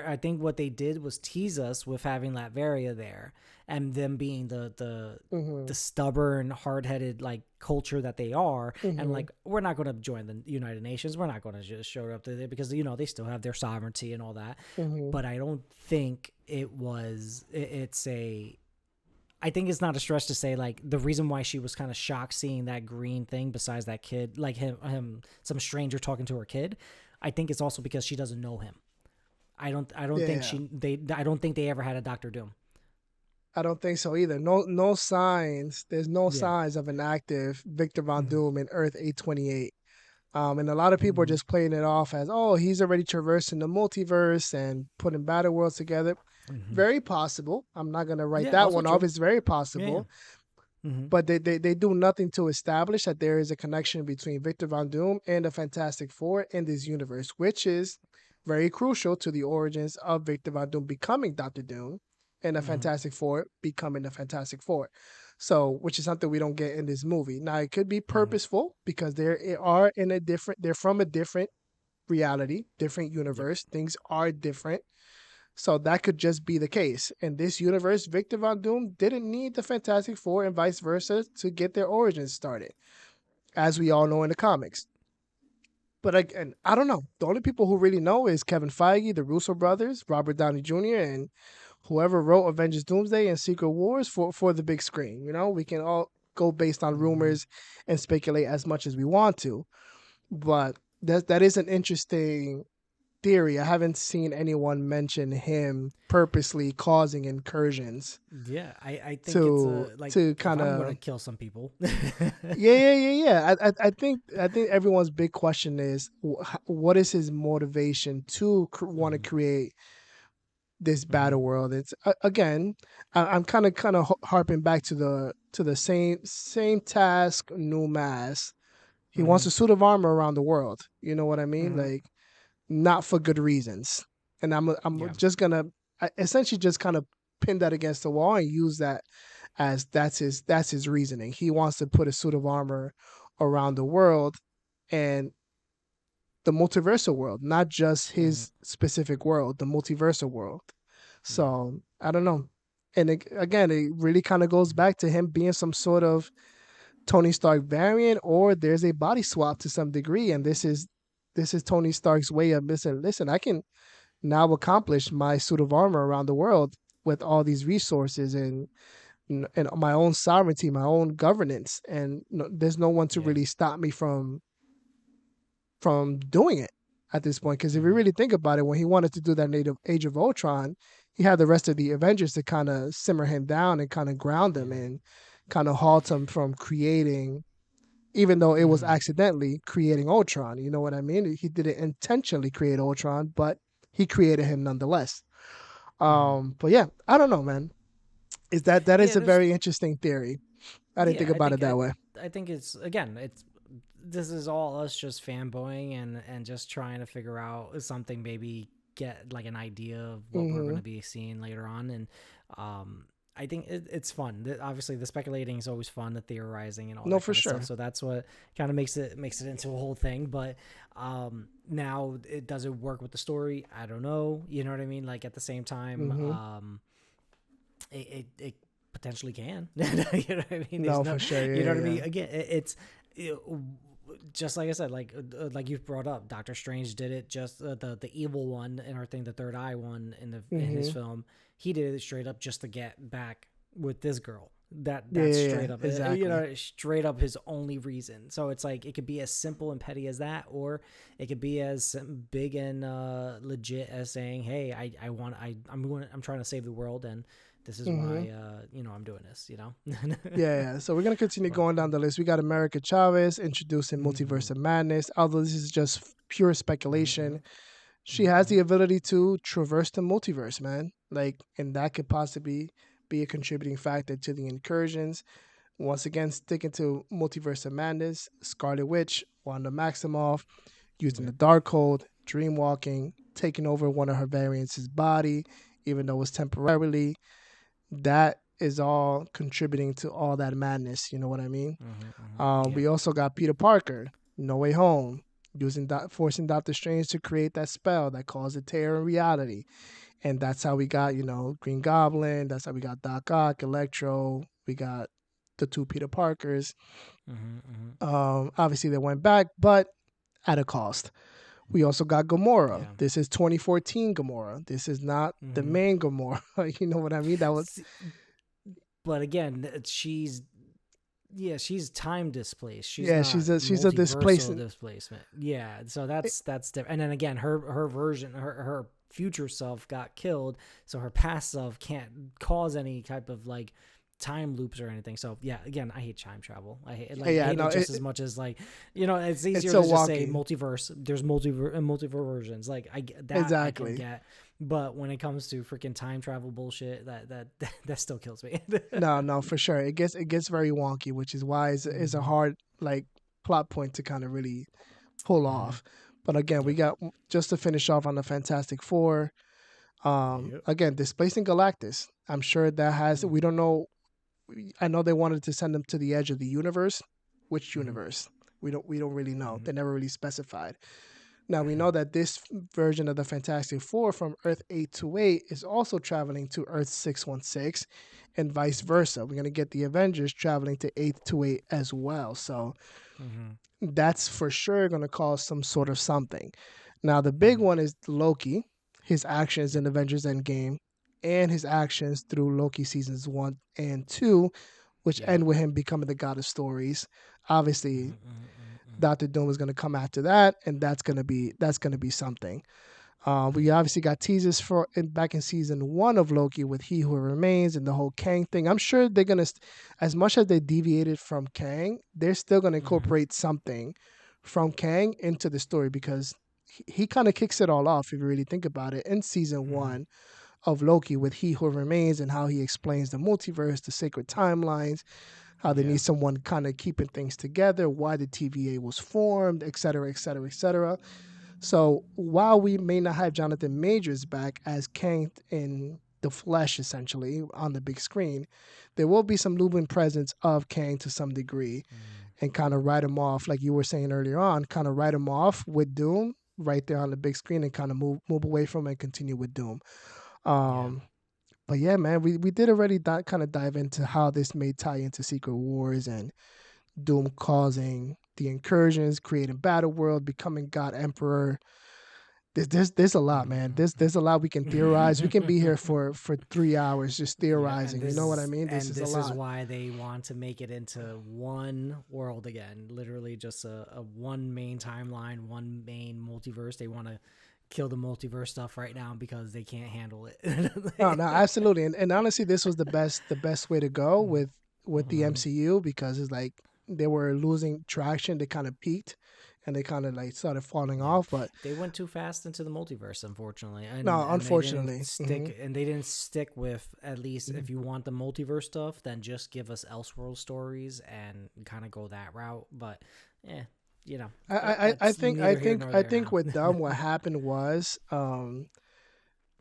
I think what they did was tease us with having Latveria there, and them being the Mhm. stubborn, hard headed like culture that they are, and Mhm. like we're not going to join the United Nations. We're not going to just show up there because they still have their sovereignty and all that. Mhm. But I don't think it was. It's a I think it's not a stretch to say like the reason why she was kind of shocked seeing that green thing besides that kid, like him some stranger talking to her kid. I think it's also because she doesn't know him. I don't think Yeah. I don't think they ever had a Doctor Doom. I don't think so either. No signs. There's no Yeah. signs of an active Victor Von Mm-hmm. Doom in Earth 828. And a lot of people are Mm-hmm. just playing it off as, oh, he's already traversing the multiverse and putting battle worlds together. Mm-hmm. Very possible. I'm not gonna write Yeah. that Also one off. true. It's very Yeah. Yeah. possible. Mm-hmm. But they do nothing to establish that there is a connection between Victor Von Doom and the Fantastic Four in this universe, which is very crucial to the origins of Victor Von Doom becoming Doctor Doom and the Mm-hmm. Fantastic Four becoming the Fantastic Four. So, which is something we don't get in this movie. Now, it could be Mm-hmm. purposeful because they're from a different reality, different Yep. universe. Things are different. So that could just be the case. In this universe, Victor Von Doom didn't need the Fantastic Four and vice versa to get their origins started, as we all know in the comics. But again, I don't know. The only people who really know is Kevin Feige, the Russo brothers, Robert Downey Jr., and whoever wrote Avengers Doomsday and Secret Wars for the big screen. We can all go based on Mm-hmm. rumors and speculate as much as we want to. But that is an interesting theory. I haven't seen anyone mention him purposely causing incursions Yeah. I think it's to a like to if kind I'm gonna of kill some people. yeah. I think everyone's big question is what is his motivation to want to Mm-hmm. create this Mm-hmm. battle world. It's again, I'm kind of harping back to the same task, new mass. He wants Mm-hmm. a suit of armor around the world. You know what I mean? Mm-hmm. Like not for good reasons. And I'm Yeah. just gonna essentially just kind of pin that against the wall and use that as that's his reasoning. He wants to put a suit of armor around the world and the multiversal world, not just Mm-hmm. his specific world, the multiversal world. Yeah. So I don't know. And again, it really kind of goes back to him being some sort of Tony Stark variant, or there's a body swap to some degree, and this is Tony Stark's way of listen, I can now accomplish my suit of armor around the world with all these resources and my own sovereignty, my own governance, and there's no one to Yeah. really stop me from doing it at this point. Because if you Mm-hmm. really think about it, when he wanted to do that native Age of Ultron, he had the rest of the Avengers to kind of simmer him down and kind of ground him Yeah. and kind of halt him from creating, even though it was Mm-hmm. accidentally creating Ultron. You know what I mean? He didn't intentionally create Ultron, but he created him nonetheless. Mm-hmm. But yeah, I don't know, man. Is that is Yeah. a There's very interesting theory. I didn't yeah. think about it that way. I think it's again. It's this is all us just fanboying and just trying to figure out something. Maybe get like an idea of what we're going Mm-hmm. to be seeing later on and I think it's fun. Obviously, the speculating is always fun, the theorizing and all No, that for kind of stuff. sure. So that's what kind of makes it into a whole thing. But now, it does it work with the story? I don't know. You know what I mean? Like at the same time, Mm-hmm. it potentially can. You know what I mean? There's No, no, for sure. you know Yeah, what I yeah, mean? Again, it, just like I said, like you brought up, Doctor Strange did it. Just the evil one in our thing, the third eye one yeah. in his Mm-hmm. film, he did it straight up just to get back with this girl. Yeah, That's yeah, yeah. straight up, Exactly. straight up his only reason. So it's like it could be as simple and petty as that, or it could be as big and legit as saying, "Hey, I'm trying to save the world, and this is Mm-hmm. why I'm doing this." Yeah, yeah. So we're gonna continue But going down the list. We got America Chavez introducing mm-hmm, Multiverse of Madness. Although this is just pure mm-hmm, speculation, she has mm-hmm, the ability to traverse the multiverse, man. Like, and that could possibly be a contributing factor to the incursions. Once again, sticking to Multiverse of Madness, Scarlet Witch, Wanda Maximoff, using the yep, Darkhold, dreamwalking, taking over one of her variants' body, even though it's temporarily. That is all contributing to all that madness. You know what I mean? mm-hmm, mm-hmm, yep, We also got Peter Parker, No Way Home. forcing Doctor Strange to create that spell that caused a tear in reality. And that's how we got, Green Goblin. That's how we got Doc Ock, Electro. We got the two Peter Parkers. Mm-hmm. Obviously, they went back, but at a cost. We also got Gamora. Yeah. This is 2014 Gamora. This is not the Mm-hmm. main Gamora. You know what I mean? That was But again, she's yeah, she's time displaced. She's yeah. not She's a multiversal displacement. displacement. Yeah, so that's different. And then again, her version, her future self got killed, so her past self can't cause any type of like time loops or anything. So yeah, again, I hate time travel. Yeah, I yeah. hate No, it just as much as like it's it's easier so to just say wonky. multiverse. There's multiverse versions. Like that I can Exactly. get. But when it comes to freaking time travel bullshit, that still kills me. No, no, for sure. It gets very wonky, which is why it's a Mm-hmm. hard like plot point to kind of really pull Mm-hmm. off. But again, we Yep. got just to finish off on the Fantastic Four. Yep. Again, displacing Galactus. I'm sure that has. Mm. We don't know. I know they wanted to send them to the edge of the universe. Which Mm-hmm. universe? We don't really know. Mm-hmm. They never really specified. Now we Mm-hmm. know that this version of the Fantastic Four from Earth 828 is also traveling to Earth 616 and vice versa. We're going to get the Avengers traveling to 828 as well. So Mm-hmm. that's for sure going to cause some sort of something. Now the big Mm-hmm. one is Loki, his actions Yep. in Avengers Endgame and his actions through Loki seasons 1 and 2, which Yep. end with him becoming the god of stories. Obviously, Mm-hmm. Mm-hmm. Doctor Doom is going to come after that, and that's going to be something. We Mm-hmm. obviously got teasers back in season 1 of Loki with He Who Remains and the whole Kang thing. I'm sure they're gonna, as much as they deviated from Kang, they're still gonna Mm-hmm. incorporate something from Kang into the story because he kind of kicks it all off if you really think about it in season Mm-hmm. 1 of Loki with He Who Remains and how he explains the multiverse, the sacred timelines, how they Yeah. need someone kind of keeping things together, why the TVA was formed, et cetera, et cetera, et cetera. So while we may not have Jonathan Majors back as Kang in the flesh, essentially on the big screen, there will be some looming presence of Kang to some degree, and kind of write him off, like you were saying earlier on, kind of write him off with Doom right there on the big screen, and kind of move away from it and continue with Doom. Yeah. Um, but yeah, man, we did already kind of dive into how this may tie into Secret Wars and Doom causing the incursions, creating Battle World, becoming God Emperor. There's a lot, man. There's a lot we can theorize. We can be here for 3 hours just Yeah, theorizing. You know what I mean? This is a this is lot. why they want to make it into one world again. Literally just a one main timeline, one main multiverse. They want to kill the multiverse stuff right now because they can't handle No, no, it. absolutely. And honestly, this was the best way to go with the Mm-hmm. MCU because it's like they were losing traction. They kind of peaked, and they kind of like started falling Yeah, off. But they went too fast into the multiverse, unfortunately, no, and unfortunately. they didn't stick with at least if you want the multiverse stuff, then just give us Elseworld stories and kind of go that route. But yeah, I that's think I neither here think nor I there think now. with them what happened was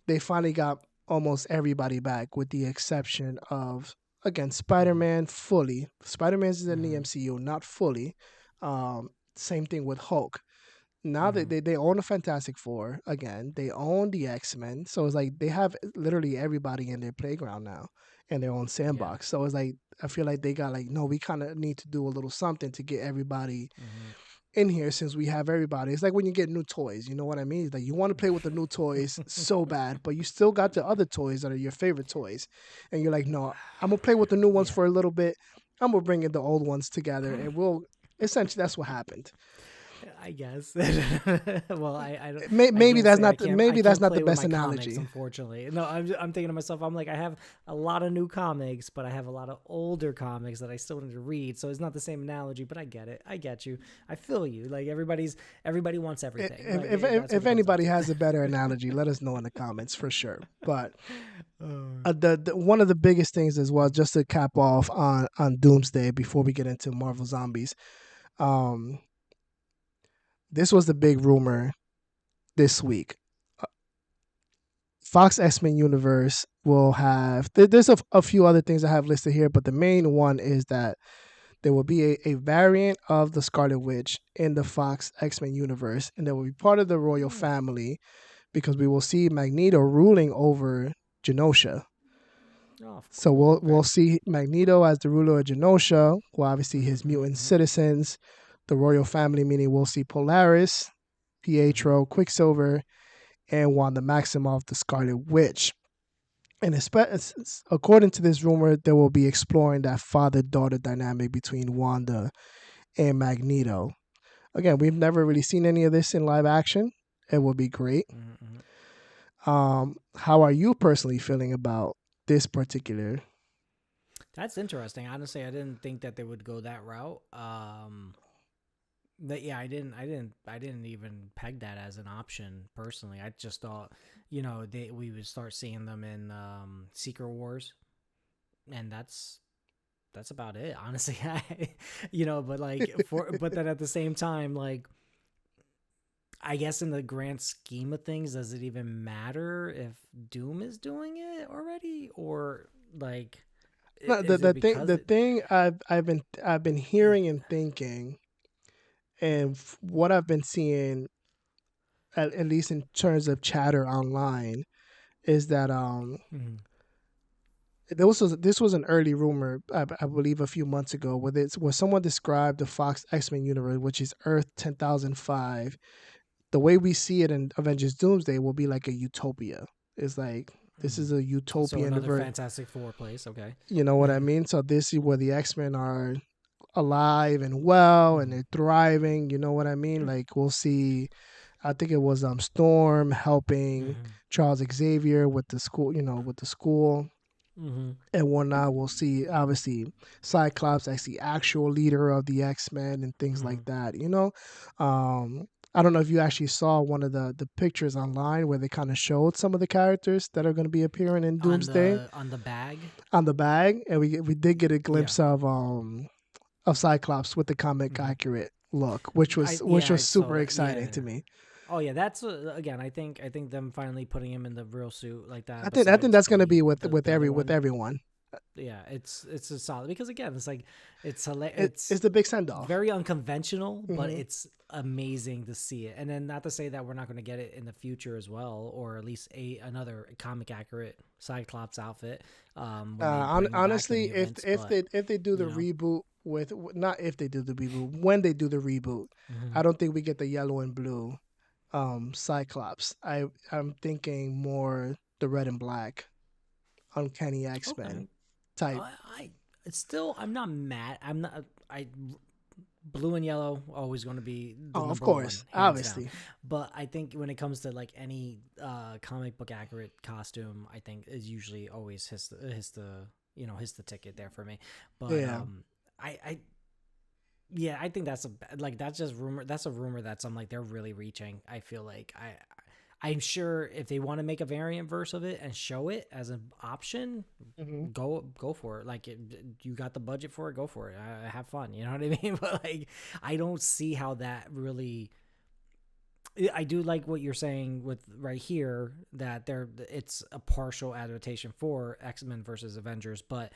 they finally got almost everybody back with the exception of again Mm-hmm. Spider-Man fully. Spider-Man's in the Mm-hmm. MCU, not fully. Same thing with Hulk. Now Mm-hmm. they own the Fantastic Four again. They own the X-Men. So it's like they have literally everybody in their playground now in their own Yeah. sandbox. So it's like I feel like they got like no, we kind of need to do a little something to get everybody Mm-hmm. in here since we have everybody. It's like when you get new toys, you know what I mean? It's like you want to play with the new toys so bad, but you still got the other toys that are your favorite toys. And you're like, no, I'm gonna play with the new ones Yeah. for a little bit. I'm gonna bring in the old ones together and we'll essentially that's what happened. I guess. Well, I Maybe can't that's say not I maybe that's can't not the play with best my comics, analogy. unfortunately. No, I'm thinking to myself, I'm like, I have a lot of new comics, but I have a lot of older comics that I still need to read. So it's not the same analogy, but I get it. I get you. I feel you. Like everybody wants everything. Like that's what If it comes down anybody to. has a better analogy, let us know in the comments for sure. But Uh, the one of the biggest things as well, just to cap off on Doomsday before we get into Marvel Zombies. Um, this was the big rumor this week. Fox X Men Universe will have. There's a few other things I have listed here, but the main one is that there will be a variant of the Scarlet Witch in the Fox X-Men universe, and they will be part of the royal Hmm. family because we will see Magneto ruling over Genosha. Oh, So cool. we'll Okay. see Magneto as the ruler of Genosha, well obviously Hmm. his mutant Hmm. citizens, the royal family, meaning we'll see Polaris, Hmm. Pietro, Quicksilver, and Wanda Maximoff, the Scarlet Witch. And according to this rumor, they will be exploring that father-daughter dynamic between Wanda and Magneto. Again, we've never really seen any of this in live action. It will be great. Hmm. How are you personally feeling about this particular? That's interesting. Honestly, I didn't think that they would go that route. But yeah, I didn't even peg that as an option personally. I just thought, we would start seeing them in Secret Wars, and that's about it, honestly. But but then at the same time, like, I guess in the grand scheme of things, does it even matter if Doom is doing it already, or like, No, is it because the it? thing I've been hearing and thinking, and what I've been seeing, at least in terms of chatter online, is that Mhm. this was an early rumor, I believe, a few months ago, where someone described the Fox X Men universe, which is Earth 10,005. The way we see it in Avengers Doomsday will be like a utopia. It's like this Mhm. is a So utopian another universe. Fantastic Four place. Okay. You know what I mean? So this is where the X Men are alive and well and Mhm. they're thriving. You know what I mean? Like we'll see. I think it was Storm helping Mhm. Charles Xavier with the school. You know, with the school Mhm. and whatnot. We'll see obviously Cyclops as the actual leader of the X Men and things like Mhm. that. I don't know if you actually saw one of the pictures online where they kind of showed some of the characters that are going to be appearing in Doomsday On the bag. on the bag, and we did get a Yeah. glimpse of Cyclops with the comic Mhm. accurate look, which I which yeah, was I saw super that. exciting Yeah. to me. Oh yeah, that's again. I think them finally putting him in the real suit like that. I think Besides that's going to be the other with one. everyone. Yeah, it's a solid because again, it's like It's it's the big send off. very unconventional, but Hmm. it's amazing to see it. And then not to say that we're not going to get it in the future as well, or at least another comic accurate Cyclops outfit when they bring him back in Honestly, the events. But if they do the you know, reboot not if they do the reboot, when they do the reboot, hmm I don't think we get the yellow and blue Cyclops. I'm thinking more the red and black Uncanny X Men okay, type. I it's still I'm not mad. I'm not I blue and yellow always going to be the Oh, of number one course, hands down, obviously. but I think when it comes to like any comic book accurate costume, I think is usually always his the ticket there for me. But Yeah. I yeah, I think like that's just rumor. That's a rumor that some like they're really reaching. I feel like I'm sure if they want to make a variant verse of it and show it as an option, Hmm. go for it. Like you got the budget for it, go for it. Have fun. You know what I mean? But like, I don't see how that really. I do like what you're saying with right here that it's a partial adaptation for X-Men versus Avengers, but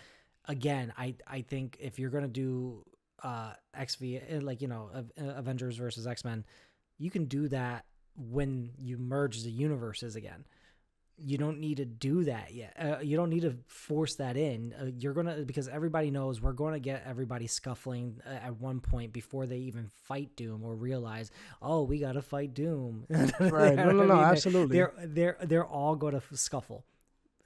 again, I think if you're gonna do like Avengers versus X-Men, you can do that when you merge the universes again. You don't need to do that yet. You don't need to force that in. You're gonna because everybody knows we're going to get everybody scuffling at one point before they even fight Doom or realize, oh, we got to fight Doom. You Right. know No, what no, I no. mean? Absolutely. They're all going to scuffle.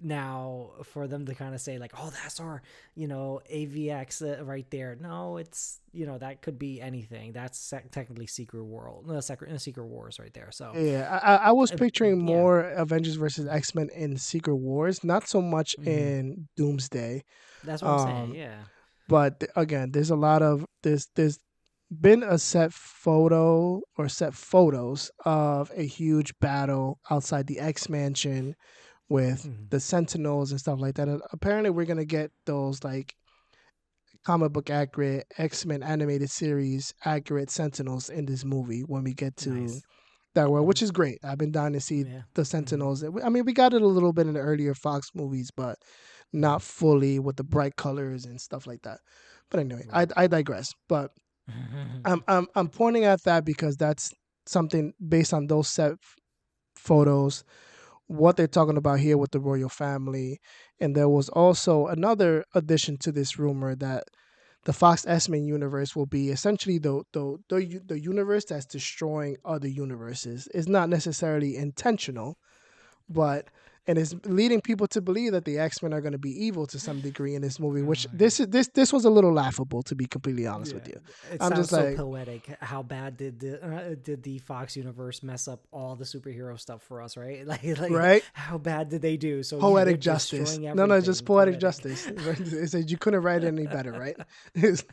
Now, for them to kind of say like, "Oh, that's our, AVX right there." No, it's that could be anything. That's technically Secret World, no, Secret Wars right there. So, Yeah, I was uh, picturing yeah, more Avengers versus X Men in Secret Wars, not so much hmm in Doomsday. that's what I'm saying. Um, Yeah. but again, there's a lot of there's been a set photo or set photos of a huge battle outside the X Mansion with Mhm. the Sentinels and stuff like that. And apparently, we're gonna get those like comic book accurate X Men animated series accurate Sentinels in this movie when we get to Nice. that world, Hmm. which is great. I've been dying to see Yeah. the Hmm. Sentinels. I mean, we got it a little bit in the earlier Fox movies, but Hmm. not fully with the bright colors and stuff like that. But anyway, Right. I digress. But I'm pointing at that because that's something based on those set photos, what they're talking about here with the royal family. And there was also another addition to this rumor that the Fox X-Men universe will be essentially the universe that's destroying other universes. It's not necessarily intentional, but and it's leading people to believe that the X-Men are going to be evil to some degree in this movie, which Okay. this was a little laughable, to be completely honest with Yeah, you. it I'm sounds just so like, poetic. How bad did the Fox universe mess up all the superhero stuff for us, right? Like right? how bad did they do? So yeah, they're Poetic justice. destroying No, no, just everything. poetic Poetic. justice. It said you couldn't write it any better, right? it,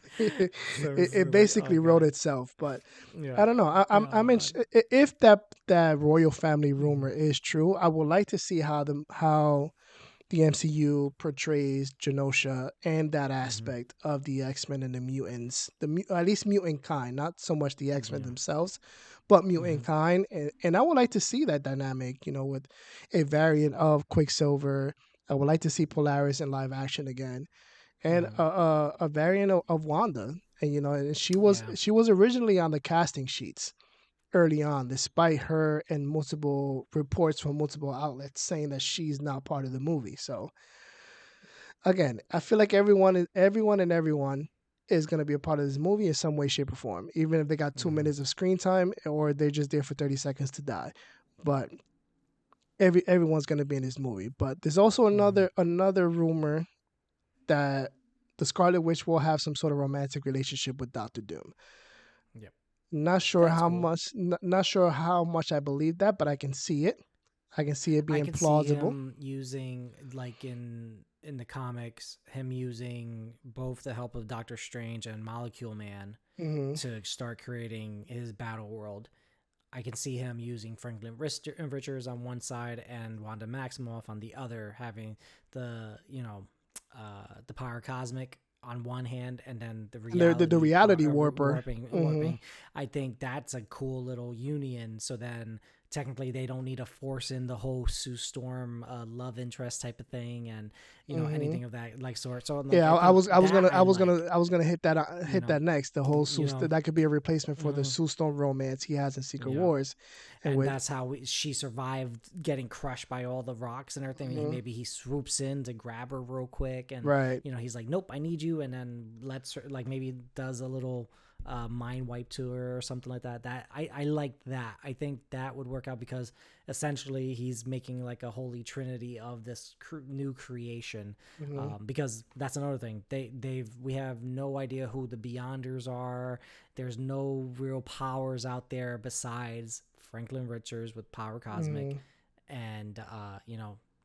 So it silly. Oh basically wrote god. itself. But I Yeah. don't know. I'm Oh in, god. if that royal family rumor Mhm. is true, I would like to see how the MCU portrays Genosha and that Mhm. aspect of the X-Men and the mutants, at least mutant kind, not so much the X-Men Yeah. themselves, but mutant Mhm. kind. And I would like to see that dynamic, with a variant of Quicksilver. I would like to see Polaris in live action again, and Mhm. a variant of Wanda. And and Yeah. she was originally on the casting sheets early on, despite her and multiple reports from multiple outlets saying that she's not part of the movie. So again, I feel like everyone is going to be a part of this movie in some way, shape, or form, even if they got two Mhm. minutes of screen time or they're just there for 30 seconds to die. But everyone's going to be in this movie. But there's also Mhm. another rumor that the Scarlet Witch will have some sort of romantic relationship with Doctor Doom. Yep. Not sure That's how cool. much, not sure how much I believe that, but I can see it. I can see it I being could see plausible. him using like in the comics, him using both the help of Doctor Strange and Molecule Man Hmm. to start creating his battle world. I can see him using Franklin Richards on one side and Wanda Maximoff on the other, having the the power cosmic on one hand, and then the And the reality reality warper. Hmm. warping. I think that's a cool little union. So then technically they don't need to force in the whole Sue Storm love interest type of thing, and Hmm. anything of that like sort. So like Yeah, I think that I like. I was gonna You hit know, that next. The whole you know. That could be a replacement for the Mm, Sue Storm romance he has in Secret yeah, Wars, and and with that's how she survived getting crushed by all the rocks and everything. mhm, Maybe he swoops in to grab her real quick, and right. he's like, "Nope, I need you," and then lets her like maybe does a little mind wipe to her or something like that. That I like that. I think that would work out because essentially he's making like a holy trinity of this new creation. Hmm. Because that's another thing. We have no idea who the Beyonders are. There's no real powers out there besides Franklin Richards with Power Cosmic, Hmm. and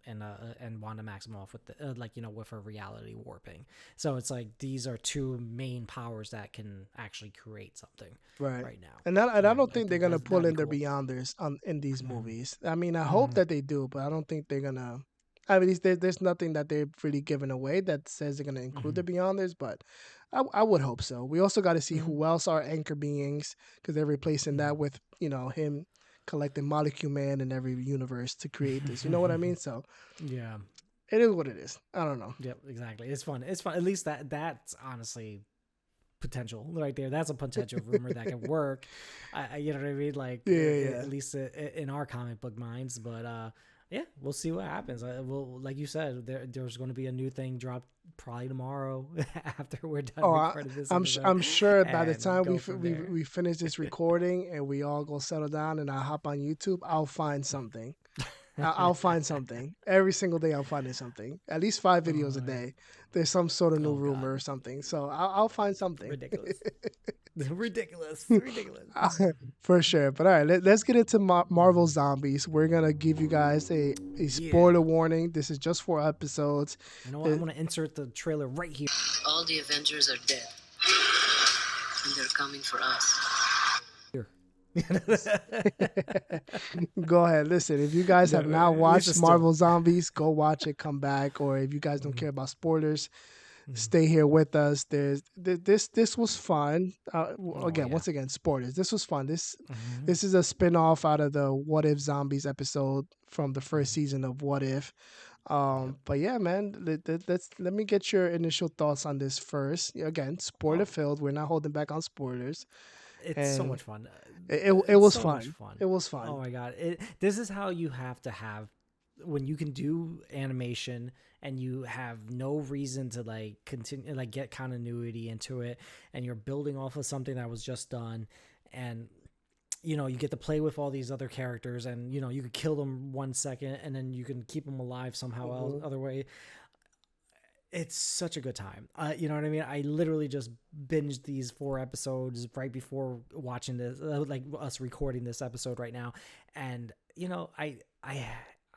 and Wanda Maximoff with the with her reality warping. So it's like these are two main powers that can actually create something Right. right now. And I And don't I think they're think gonna pull that'd be in the cool. Beyonders in these movies. I mean, I hope Mm-hmm. that they do, but I don't think they're gonna. I mean, there's nothing that they've really given away that says they're gonna include Mm-hmm. the Beyonders, but I would hope so. We also got to see Mm-hmm. who else are anchor beings because they're replacing that with him collecting Molecule Man in every universe to create this. You know what I Mm-hmm. mean? So Yeah. it is what it is. I don't know. Yep. Exactly. It's fun. It's fun. At least that's honestly potential right there. That's a potential rumor that can work. You know what I mean? Like Yeah, at yeah. least in our comic book minds. But yeah, we'll see what happens. Well, like you said, there's going to be a new thing dropped probably tomorrow after we're done Oh, recording this episode, I'm sure by the and time go from there. we finish this recording and we all go settle down and I hop on YouTube, I'll find something. I'll find something every single day. I'm finding something. At least 5 videos a Oh, day. There's some sort of new oh God, rumor or something. So I'll find something. ridiculous, ridiculous, ridiculous. For sure. But all right, let's get into Marvel Zombies. We're gonna give you guys a Yeah. spoiler warning. This is just 4 episodes. You know what? I'm The- gonna insert the trailer right here. All the Avengers are dead, and they're coming for us. Go ahead. Listen, if you guys No, have not at least watched it's still. Marvel Zombies, go watch it, come back. Or if you guys don't Mhm, care about spoilers, mhm. stay here with us. This was fun. Oh Again, yeah. once again, spoilers. This was fun. Mhm, This is a spin-off out of the What If Zombies episode from the first mhm. season of What If. Yep. But yeah, man, let me get your initial thoughts on this first. Again, spoiler Oh, filled. We're not holding back on spoilers, it's so and much fun. it It's was so much fun. fun. It was Oh fun. my god! This is how you have to have when you can do animation and you have no reason to like continue like get continuity into it, and you're building off of something that was just done, and you get to play with all these other characters, and you could kill them 1 second and then you can keep them alive somehow else Mhm. other way. It's such a good time. You know what I mean? I literally just binged these 4 episodes right before watching this, like us recording this episode right now, and I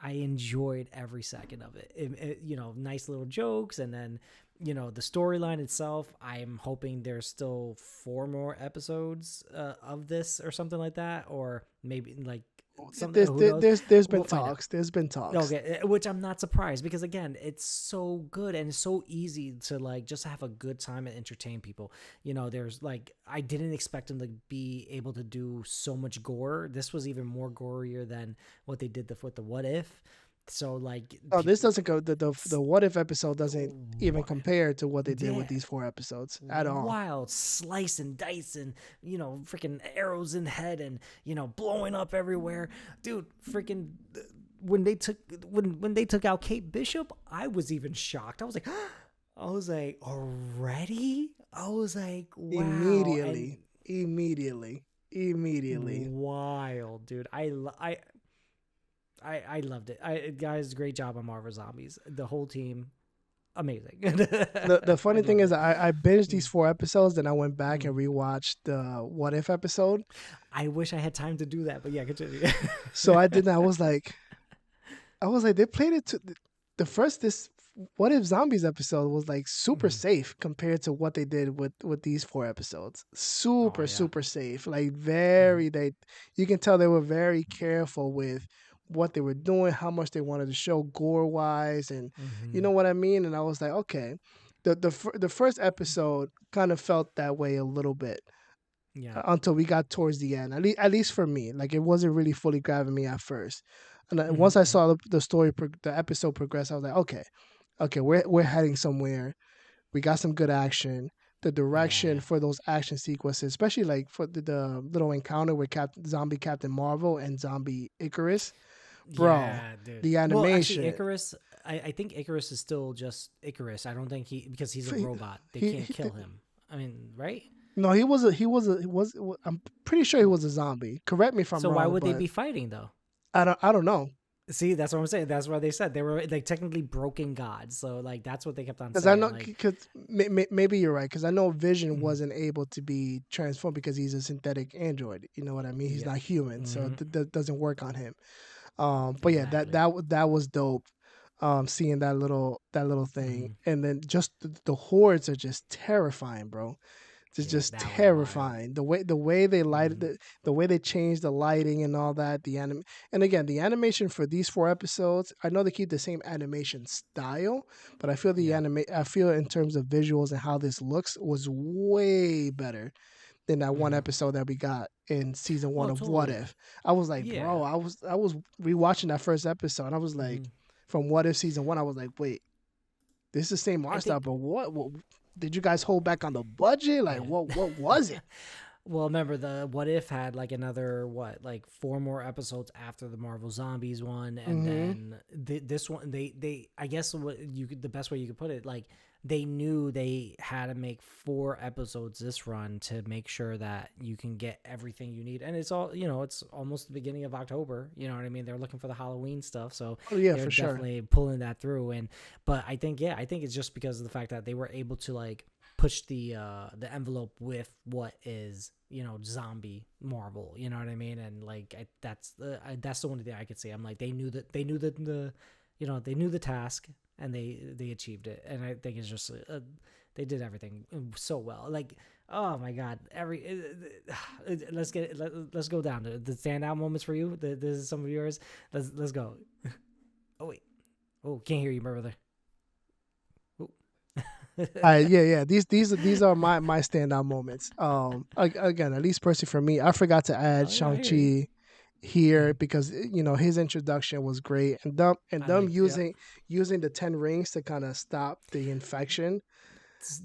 I enjoyed every second of it. Nice little jokes, and then the storyline itself. I'm hoping there's still 4 more episodes of this or something like that, or maybe like something. Who knows? There's been We'll find out. talks. There's been talks. Okay, which I'm not surprised because again, it's so good and it's so easy to like just have a good time and entertain people. There's like I didn't expect them to be able to do so much gore. This was even more gorier than what they did with the What If. So like Oh, this people, doesn't go. The what if episode doesn't even what? compare to what they did with Yeah, these 4 episodes at all. wild slice and dice and freaking arrows in the head and blowing up everywhere, dude. Freaking when they took out Kate Bishop, I was even shocked. I was like, already? I was like, wow, and Immediately, immediately, immediately. wild, dude. I loved it. Guys, great job on Marvel Zombies. The whole team, amazing. The I funny thing loved is, it. I binged these Mm, 4 episodes, then I went back and mm. rewatched the what if episode. I wish I had time to do that, but yeah, continue. So I did that. I was like, they played it to the first this what if zombies episode was like super Mhm. safe compared to what they did with these 4 episodes. Oh Super yeah. super safe. Like Hmm. very they you can tell they were very careful with what they were doing, how much they wanted to show gore wise, and you Hmm. know what I mean. And I was like, okay, the first episode kind of felt that way a little bit Yeah. until we got towards the end. At least for me, like it wasn't really fully grabbing me at first. And once I Hmm. saw the story, the episode progress, I was like, okay, okay, we're heading somewhere. We got some good action. The direction Yeah. for those action sequences, especially like for the little encounter with Zombie Captain Marvel and Zombie Icarus, bro, Yeah, dude. the Well, actually, animation. Icarus. I think Icarus is still just Icarus. I don't think because he's a robot. They can't He kill him. I mean, right? no, he was. I'm pretty sure he was a zombie. Correct me if I'm So why wrong, would they but be fighting though? I don't know. See, that's what I'm saying. That's why they said they were like technically broken gods. So like that's what they kept on Because I saying. know, Like, because maybe you're right. Because I know Vision mm, wasn't able to be transformed because he's a synthetic android. You know what I mean? He's yeah, not human, so hmm, that doesn't work on him. But yeah, exactly. that was dope. Seeing that little thing, Hmm. and then just the hordes are just terrifying, bro. It's Yeah, just that was wild. terrifying. The way they light Hmm. the way they change the lighting and all that. And again, the animation for these 4 episodes. I know they keep the same animation style, but Yeah. I feel in terms of visuals and how this looks was way better than that one Hmm. episode that we got in season 1 Oh, of What totally. If. I was like, Yeah. bro, I was rewatching that first episode. And I was like, Hmm. from What If season 1, I was like, wait, this is the same I art style, think. but what did you guys hold back on the budget? Like, Yeah. what was it? Well, remember the What If had like another what, like 4 more episodes after the Marvel Zombies one, and Mm-hmm. then this one they I guess what the best way you could put it, like they knew they had to make 4 episodes this run to make sure that you can get everything you need, and it's all it's almost the beginning of October. You know what I mean? They're looking for the Halloween stuff, so Oh yeah, they're for sure. definitely pulling that through. And but I think it's just because of the fact that they were able to like push the envelope with what is zombie Marvel. You know what I mean? And like that's the only thing I could say. I'm like they knew that they knew the task and they achieved it. And I think it's just they did everything so well. Like oh my god, let's go down to the standout moments for you. This is some of yours. Let's go. Oh wait, oh can't hear you, my brother. Oh. Yeah. These are my standout moments. Again, at least personally for me, I forgot to add Oh yeah, I hear you. Shang-Chi here because his introduction was great, and I them liked, yeah, using the 10 rings to kind of stop the infection.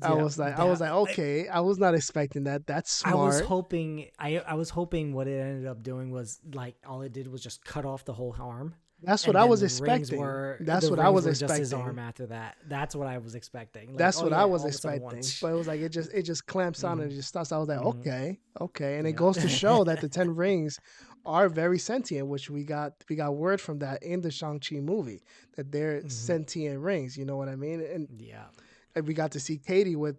yeah. I was That like, okay, I was not expecting that. That's I was smart. hoping, I was hoping what it ended up doing was like all it did was just cut off the whole arm, That's what and I then was expecting. That's the what I rings was were just his expecting. arm after that. That's what I was expecting. Like, That's oh what I yeah, was all of a sudden one. expecting. But it was like it just clamps on and Mm-hmm, it just stops. I was like, mm-hmm, okay, okay. And it yeah. goes to show that the 10 rings are very sentient, which we got word from that in the Shang-Chi movie, that they're Hmm. sentient rings, you know what I mean? Yeah. And we got to see Katie with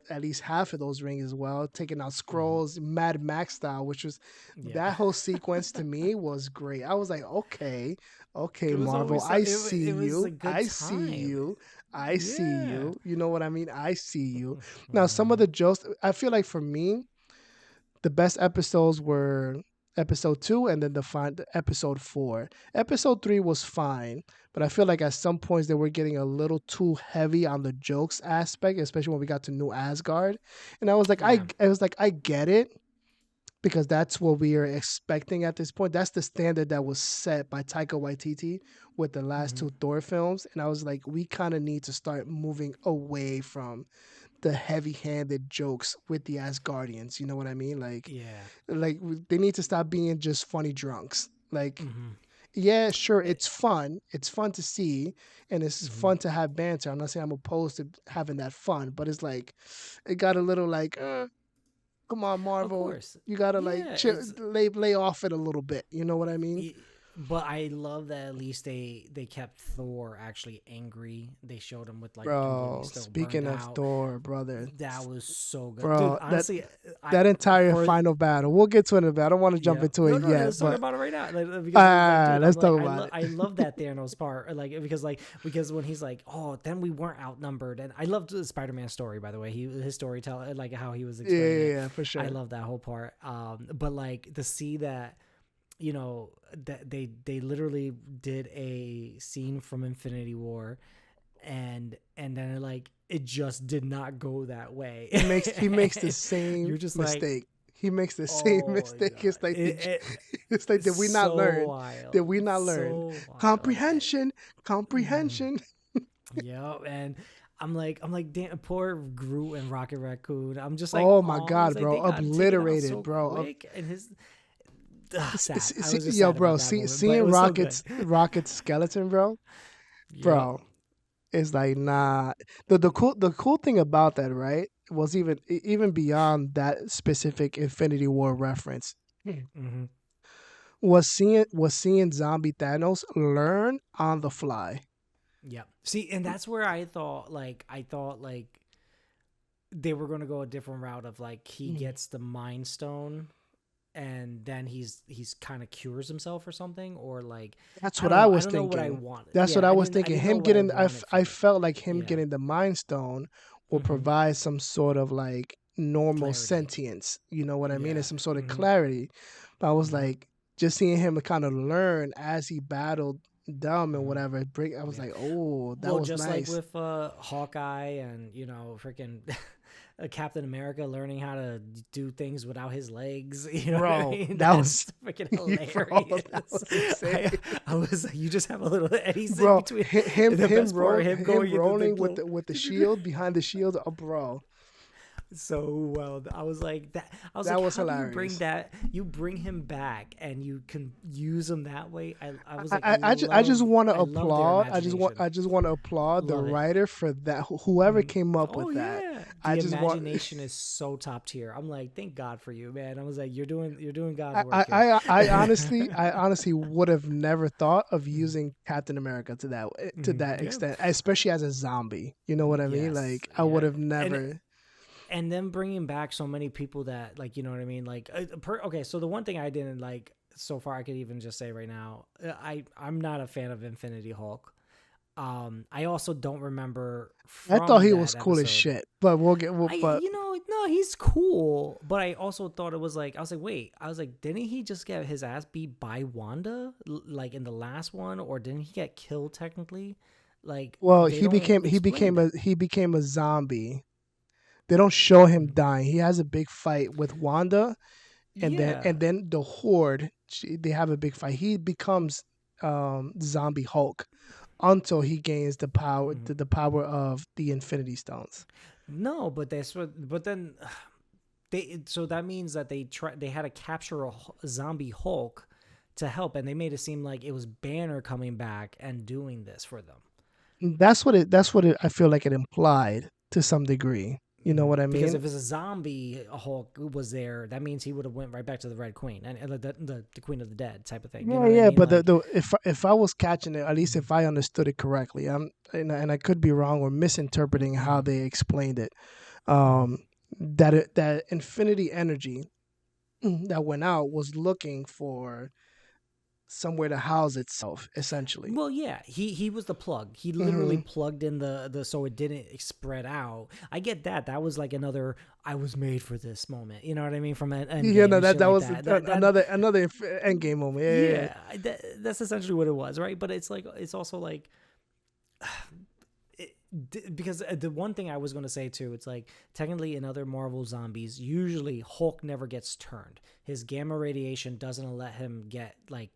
at least half of those rings as well, taking out Hmm. scrolls, Mad Max style, which was Yeah. that whole sequence to me was great. I was like, okay, okay, It was Marvel, always I see it was a you, good I see time. you, I see Yeah. you. You know what I mean? I see you. Now, some of Hmm. the jokes, I feel like for me, the best episodes were episode 2 and then episode 4. Episode 3 was fine, but I feel like at some points they were getting a little too heavy on the jokes aspect, especially when we got to New Asgard. And Yeah. I get it because that's what we are expecting at this point. That's the standard that was set by Taika Waititi with the last Hmm. 2 Thor films. And I was like, we kind of need to start moving away from the heavy-handed jokes with the Asgardians. You know what I mean? Yeah. They need to stop being just funny drunks. Like, Hmm. yeah, sure, It, it's fun. It's fun to see, and it's hmm. fun to have banter. I'm not saying I'm opposed to having that fun, but it's like it got a little like, come on, Of Marvel, course. you gotta like Yeah. lay off it a little bit. You know what I mean? Y- but I love that at least they kept Thor actually angry. They showed him with like completely Bro, still burned speaking of out. Thor, brother, That was so good, dude. bro, Honestly, I that entire for final battle. We'll get to it in a bit. I don't want to jump yeah. into it No, no, yet, let's talk but about it right now. Because like, dude, I'm let's like, talk about it. I love that Thanos part. Because when he's like, oh, then we weren't outnumbered, and I loved the Spider-Man story, by the way. His storytelling, like how he was Yeah, explaining yeah, it. yeah, for I sure. love that whole part. But like to see that, that they literally did a scene from Infinity War, and then like it just did not go that way. He makes the You're same just like, mistake. He makes the same oh my mistake. god, It's like did we not so learn? Did wild, we not learn? so wild. Comprehension, Mhm. comprehension. Yeah, and I'm like, damn, poor Groot and Rocket Raccoon. I'm just like, Oh my oh, I was god, like, bro, they got taken out obliterated, so bro. quick, and sad. I was just Yo, sad bro, about that moment, but it seeing was so good. Rocket's skeleton, bro, Yep. bro. It's like nah. The cool thing about that, right, was even beyond that specific Infinity War reference Hmm. was seeing zombie Thanos learn on the fly. Yep. See, and that's where I thought like they were going to go a different route of like he Mm. gets the Mind Stone and then he's kind of cures himself or something, or like That's I what don't I know. I was don't know what I thinking. wanted. That's what Yeah, I I was didn't I thinking. didn't know Him what I getting, wanted I from it. felt like him Yeah. getting the Mind Stone will Hmm. provide some sort of like normal Clarity. sentience. You know what I mean? And Yeah. some sort of Hmm. clarity. But I was Hmm. like, just seeing him kind of learn as he battled dumb and Hmm. whatever. I was Yeah. like, oh, that Well, was just like nice, with Hawkeye and freaking Captain America learning how to do things without his legs. You know what I bro. mean? That was, That's freaking bro. That hilarious. was insane. I was like, you just have a little, and he's in Bro, between. him The him best part, roll him him going into the rolling with glow. the shield behind the shield. Oh, bro, So well, I was like that. I was like, that was how do you bring hilarious. that? You bring him back, and you can use him that way. I was like, I just want to I love their applaud. imagination. I just want to applaud the Love it. writer for that. Whoever Mhm. came up Oh with that. yeah, I the just want. imagination is so top tier. I'm like, thank God for you, man. I was like, you're doing God's I, work I, here. I honestly would have never thought of Mhm. using Captain America to Mhm. that Yeah. extent, especially as a zombie. You know what I mean? Yes. Like I would Yeah. have And never. and then bringing back so many people that like, you know what I mean? Like, okay. So the one thing I didn't like so far, I could even just say right now, I'm not a fan of Infinity Hulk. I also don't remember I thought from he was that cool as episode. shit, but we'll get. But No, he's cool. But I also thought it was like, I was like, wait, I was like, didn't he just get his ass beat by Wanda, like in the last one, or didn't he get killed technically? Like well, they don't explain that. he became a zombie. They don't show him Mhm. dying. He has a big fight with Wanda, Yeah. and then the Horde, they have a big fight. He becomes zombie Hulk until he gains Mhm. the power of the Infinity Stones. No, but that's what. But then they. So that means that they had to capture a zombie Hulk to help, and they made it seem like it was Banner coming back and doing this for them. That's what it I feel like it implied to some degree. You know what I Because mean? if it's a zombie Hulk was there, that means he would have went right back to the Red Queen and the Queen of the Dead type of thing. You know Yeah, what I yeah, mean? but Like, if I was catching it, at least if I understood it correctly, and I could be wrong or misinterpreting how they explained it. Um, that infinity energy that went out was looking for somewhere to house itself, essentially. well, yeah, he was the plug. He literally Hmm. plugged in the so it didn't spread out. I get that. That was like another I was made for this moment. You know what I mean? From an end Yeah, game no, and shit that like was that. another end game moment. Yeah, yeah, Yeah, that's essentially what it was, right? But it's like it's also like because the one thing I was going to say too, it's like technically in other Marvel zombies, usually Hulk never gets turned. His gamma radiation doesn't let him get like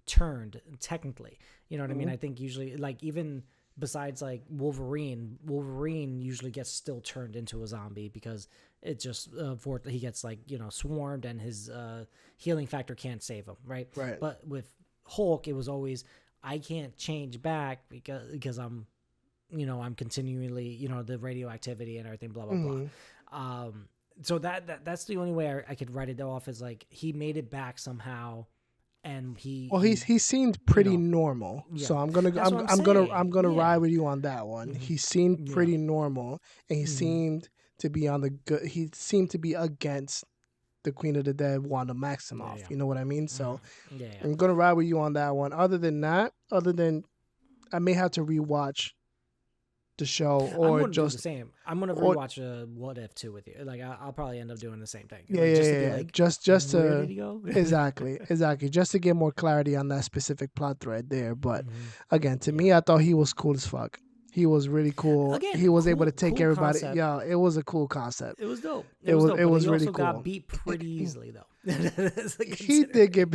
turned technically. You know what I mean? yeah. I think usually like even besides like Wolverine usually gets still turned into a zombie because it just he gets like swarmed and his healing factor can't save him, right? Right. But with Hulk, it was always I can't change back because I'm continually, the radioactivity and everything, blah blah blah. Hmm. So that's the only way I could write it off is like he made it back somehow, and Well, he, he seemed you pretty know, normal, yeah, so that's what I'm saying. I'm gonna ride Yeah, with you on that one. He seemed yeah, pretty normal, and he seemed to be on the good. He seemed to be against the Queen of the Dead, Wanda yeah, Maximoff. yeah, You know what I mean? So yeah, yeah. I'm gonna ride with you on that one. Other than that, other than I may have to rewatch the show I'm or gonna do the just same. I'm gonna or rewatch What If 2 with you. Like I'll probably end up doing the same thing, yeah, like yeah, just to yeah, be yeah. like, Just where did to he go? exactly, just to get more clarity on that specific plot thread there. But again, to Yeah. me, I thought he was cool as fuck. He was really cool. Again, He was able to cool, take cool everybody. concept. Yeah, it was a cool concept. It was dope. It was dope, It but was he really also got cool. beat pretty easily though. That's like He did considering. get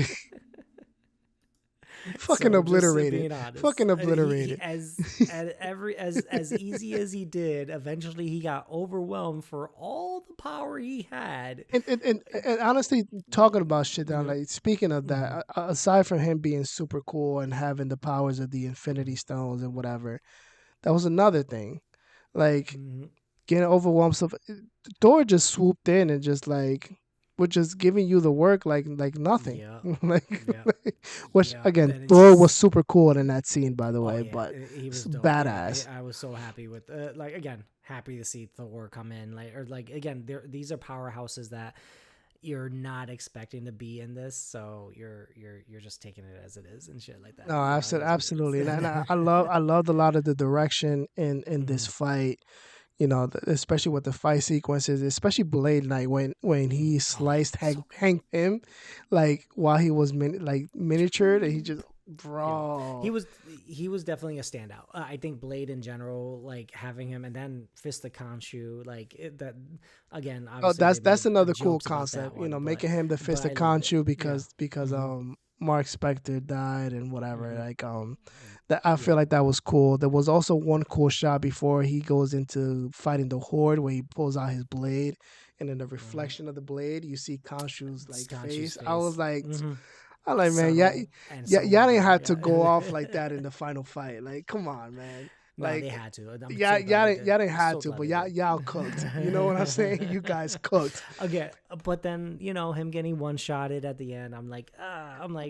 fucking So just obliterated. being honest, Fucking he obliterated. as easy as he did, eventually he got overwhelmed for all the power he had. And honestly, talking about shit down, Yeah. like speaking of that, aside from him being super cool and having the powers of the Infinity Mhm. Stones and whatever, that was another thing. Like Mhm. getting overwhelmed. So Thor just swooped in and just like we're just giving you the work like nothing. Yeah. like, Yeah. which Yeah. again, And it's Thor was just super cool in that scene, by the oh way, yeah, but he it's was dope. Yeah, badass. I was so happy with like again, happy to see Thor come in like or like again, these are powerhouses that you're not expecting to be in this, so you're just taking it as it is and shit like that. No, It is what it absolutely, and is. I loved a lot of the direction in this fight. You know, especially with the fight sequences, especially Blade Knight when he Oh, sliced so Hank Pym, like while he was miniatured, and he good. just Yeah, he bro. was he was definitely a standout. I think Blade in general, like having him, and then Fist of Khonshu, like that again. Oh, Obviously, they that's made another cool jokes about that concept. You one, know, making him the but fist of I loved it. Khonshu Yeah, because hmm Mark Spector died and whatever. hmm Like that I feel yeah, like that was cool. There was also one cool shot before he goes into fighting the Horde where he pulls out his blade, and in the hmm reflection of the blade you see Khonshu's like Khonshu's face. I was face, like, hmm I'm like, man, yeah, subtle and yeah, so y'all didn't murder. have to go off like Yeah. that in the final fight. Like, come on, man. No, they Like, had to. I'm so glad they did. y'all didn't have So to, glad but they did. y'all cooked. You know what I'm saying? You guys cooked. Okay, but then him getting one shotted at the end. I'm like,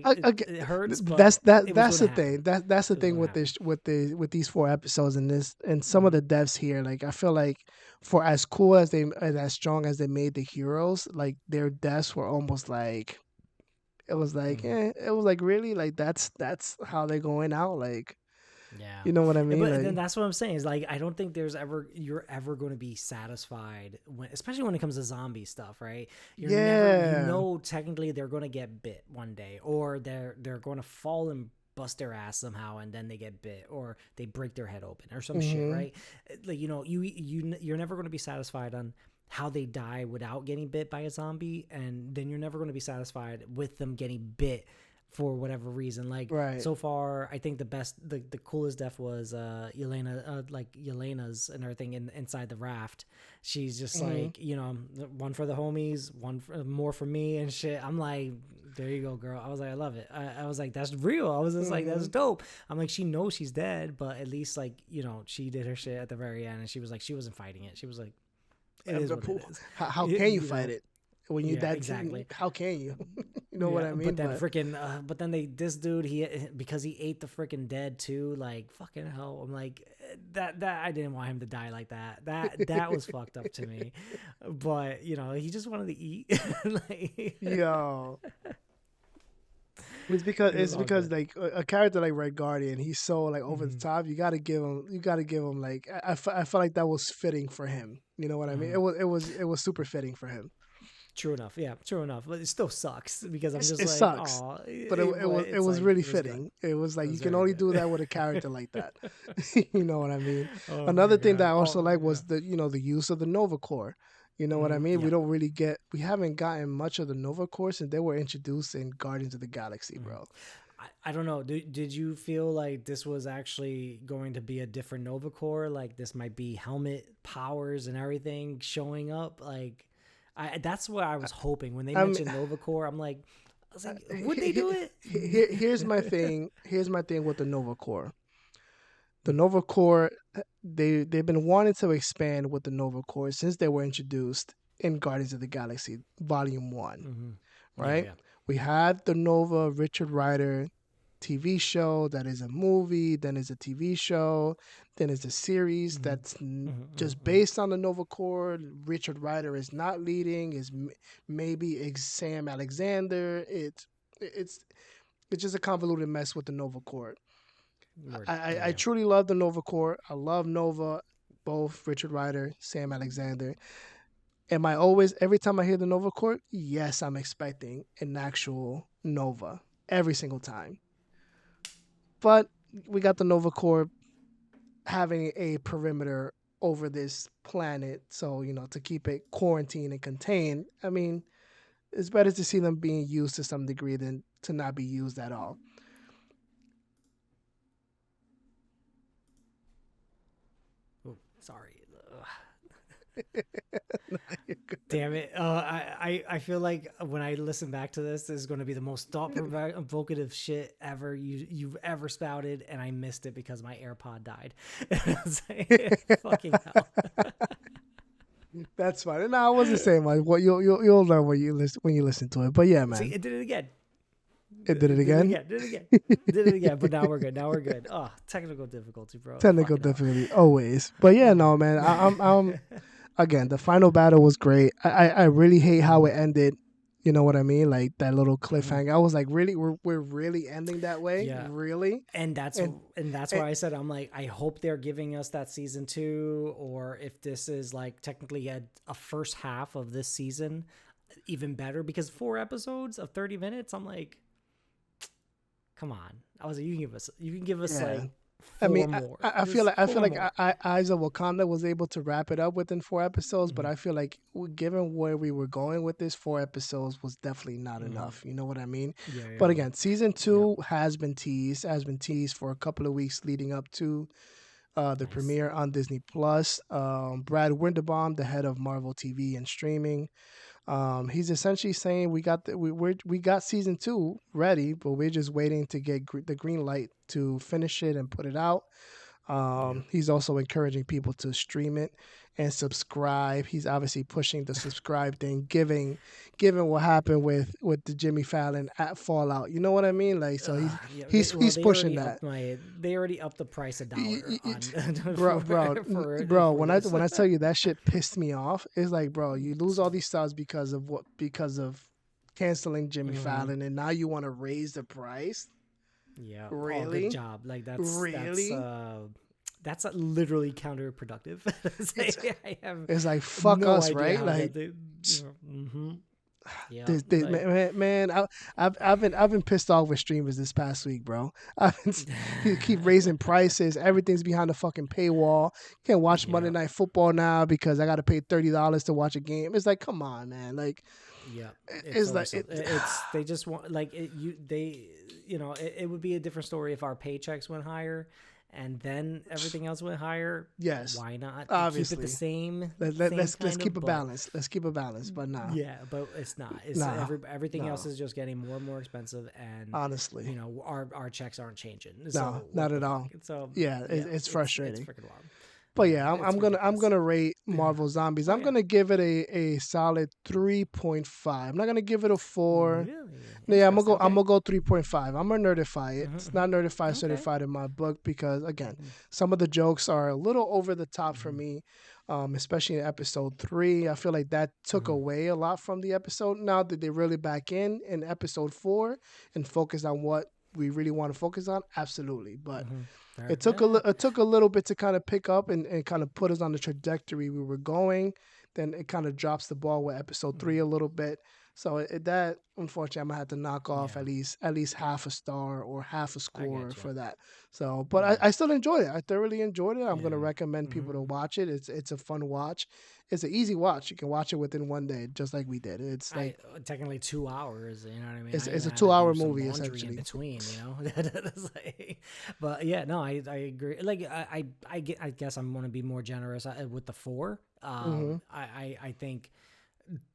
Again, it hurts, but it was that's going to the thing. happen. That's the It was thing going to with happen. with these 4 episodes and this and some of Hmm the devs here. Like I feel like for as cool as they and as strong as they made the heroes, like their deaths were almost like hmm it was like really like that's how they're going out. Like Yeah, you know what I mean? but Like then that's what I'm saying is like I don't think you're ever going to be satisfied when, especially when it comes to zombie stuff, right? You're never, yeah. technically they're going to get bit one day, or they're going to fall and bust their ass somehow, and then they get bit, or they break their head open, or some shit, Hmm. right? Like you're never going to be satisfied on how they die without getting bit by a zombie, and then you're never going to be satisfied with them getting bit for whatever reason. Like Right. so far, I think the coolest death was Yelena's and everything inside the raft. She's just like, one for the homies, more for me and shit. I'm like, there you go, girl. I was like, I love it. I was like, that's real. I was just like, that's dope. I'm like, she knows she's dead, but at least like, she did her shit at the very end, and she was like, she wasn't fighting it. She was like, it is what it is. How can you fight it when you that exactly? How can you? You know what I mean? But then but then this dude, because he ate the freaking dead too. Like fucking hell. I'm like that I didn't want him to die like that. That was fucked up to me. But he just wanted to eat. Like, yo. It's because like a character like Red Guardian, he's so like over the top. You gotta give him like I felt like that was fitting for him. You know what I mean? It was super fitting for him. True enough, yeah, true enough. But it still sucks because I'm just it like, sucks. But it was really fitting. It was like you can only do that with a character like that. You know what I mean? Another thing that I also like was the use of the Nova Corps. You know what I mean? Yeah. We haven't gotten much of the Nova Corps since they were introduced in Guardians of the Galaxy, bro. I don't know. Did you feel like this was actually going to be a different Nova Corps? Like this might be helmet powers and everything showing up? Like, that's what I was hoping when they mentioned Nova Corps. I was like, would they do it? Here's my thing. Here's my thing with the Nova Corps. The Nova Corps, they've been wanting to expand with the Nova Corps since they were introduced in Guardians of the Galaxy Volume 1, right? Yeah. We had the Nova Richard Rider TV show that is a movie, then is a TV show, then is a series that's just based on the Nova Corps. Richard Rider is not leading, is maybe Sam Alexander. It's just a convoluted mess with the Nova Corps. I truly love the Nova Corps. I love Nova, both Richard Rider, Sam Alexander. Am I always, every time I hear the Nova Corps, yes, I'm expecting an actual Nova every single time. But we got the Nova Corps having a perimeter over this planet, so to keep it quarantined and contained. I mean, it's better to see them being used to some degree than to not be used at all. Oh, sorry. Damn it. I feel like when I listen back to this is going to be the most thought-provocative shit ever you've ever spouted, and I missed it because my AirPod died. I was like, fucking hell. That's fine. No, I wasn't saying much. What you'll learn when you listen to it. But yeah, man. See, it did it again. It did it again. Did it again. But now we're good. Oh, technical difficulty, bro. Technical difficulty always. But yeah, no, man. I'm again. The final battle was great. I really hate how it ended. You know what I mean? Like that little cliffhanger. I was like, really, we're really ending that way? Yeah. Really? And that's why I said, I'm like, I hope they're giving us that season 2, or if this is like technically a first half of this season, even better, because 4 episodes of 30 minutes, I'm like, come on. I was like, you can give us like 4 more. I feel like Eyes of Wakanda was able to wrap it up within 4 episodes, but I feel like given where we were going with this, 4 episodes was definitely not enough. You know what I mean? Yeah. But again, season 2 has been teased for a couple of weeks leading up to the premiere on Disney Plus. Brad Winderbaum, the head of Marvel TV and streaming, he's essentially saying we got season 2 ready, but we're just waiting to get the green light to finish it and put it out. He's also encouraging people to stream it and subscribe. He's obviously pushing the subscribe thing, given what happened with the Jimmy Fallon at Fallout. You know what I mean? Like, so he's pushing that. They already upped the price $1 bro. When I tell you that shit pissed me off, it's like, bro, you lose all these stars because of canceling Jimmy Fallon, and now you want to raise the price. Yeah, really? Good job. Like really. That's literally counterproductive. It's like fuck us, right? Like, Yeah, This like man, I've been pissed off with streamers this past week, bro. I've been, keep raising prices. Everything's behind the fucking paywall. Can't watch Monday yeah, Night Football now because I got to pay $30 to watch a game. It's like, come on, man. Like, yeah. It's it's always like so. It's they just want like it, you they it would be a different story if our paychecks went higher, and then everything else went higher. yes, Why not keep it the obviously. same Let's kind keep of? a But balance. Let's keep a balance. But nah, yeah, but it's not. It's nah, everything else no. is just getting more and more expensive, and Honestly, our checks aren't changing. no, So not what the at fuck? all. So Yeah, yeah, it's it's frustrating. freaking wild. But Yeah, yeah, it's I'm ridiculous. gonna rate Marvel Zombies. Oh I'm yeah, gonna give it a solid 3.5. I'm not gonna give it a 4. really Yeah, interesting. I'm Okay. gonna go 3.5. I'm gonna nerdify it. It's not nerdified Okay. certified in my book because again, Mhm. some of the jokes are a little over the top for Mhm. me. Especially in episode 3. I feel like that took Mhm. away a lot from the episode. Now that they really back in episode 4 and focus on what we really want to focus on, absolutely. But Mhm. Fair. it took Yeah. it took a little bit to kind of pick up and kind of put us on the trajectory we were going. Then it kind of drops the ball with episode 3 a Mhm. little bit. So that unfortunately I'm gonna have to knock off Yeah. at least half a star or half a I score get you. for that. So, but Yeah. I still enjoyed it. I thoroughly enjoyed it. I'm gonna Yeah. recommend people to Mhm. watch it. It's a fun watch. It's an easy watch. You can watch it within one day, just like we did. It's I like technically 2 hours. You know what I mean? I it's even a had to 2 hour do some movie laundry in essentially. between. It's like, but yeah, no, I agree. Like I guess I'm gonna be more generous with the 4. Hmm. I think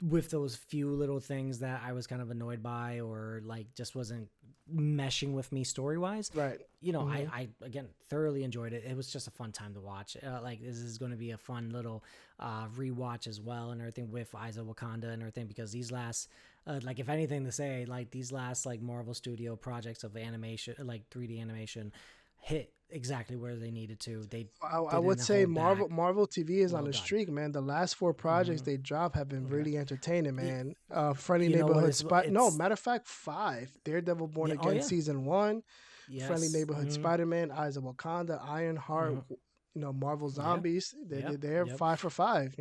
with those few little things that I was kind of annoyed by or like just wasn't meshing with me story wise, Right. Hmm. I again thoroughly enjoyed it. It was just a fun time to watch. Like this is going to be a fun little rewatch as well and everything with Eyes of Wakanda and everything because these last like if anything to say like these last like Marvel Studio projects of animation like 3D animation hit exactly where they needed to. They I would didn't say hold back. Marvel TV is on Well a done. streak, man. The last 4 projects Hmm. they dropped have been Okay. really entertaining, Y- man. Friendly You know what? Neighborhood Spy. No, It's matter of fact, 5. Daredevil Born yeah. Oh Again yeah. season 1, Friendly Yes. Neighborhood Hmm. Spider Man, Eyes of Wakanda, Ironheart. Hmm. Marvel Yeah. Zombies. Yep. They're Yep. 5 for 5.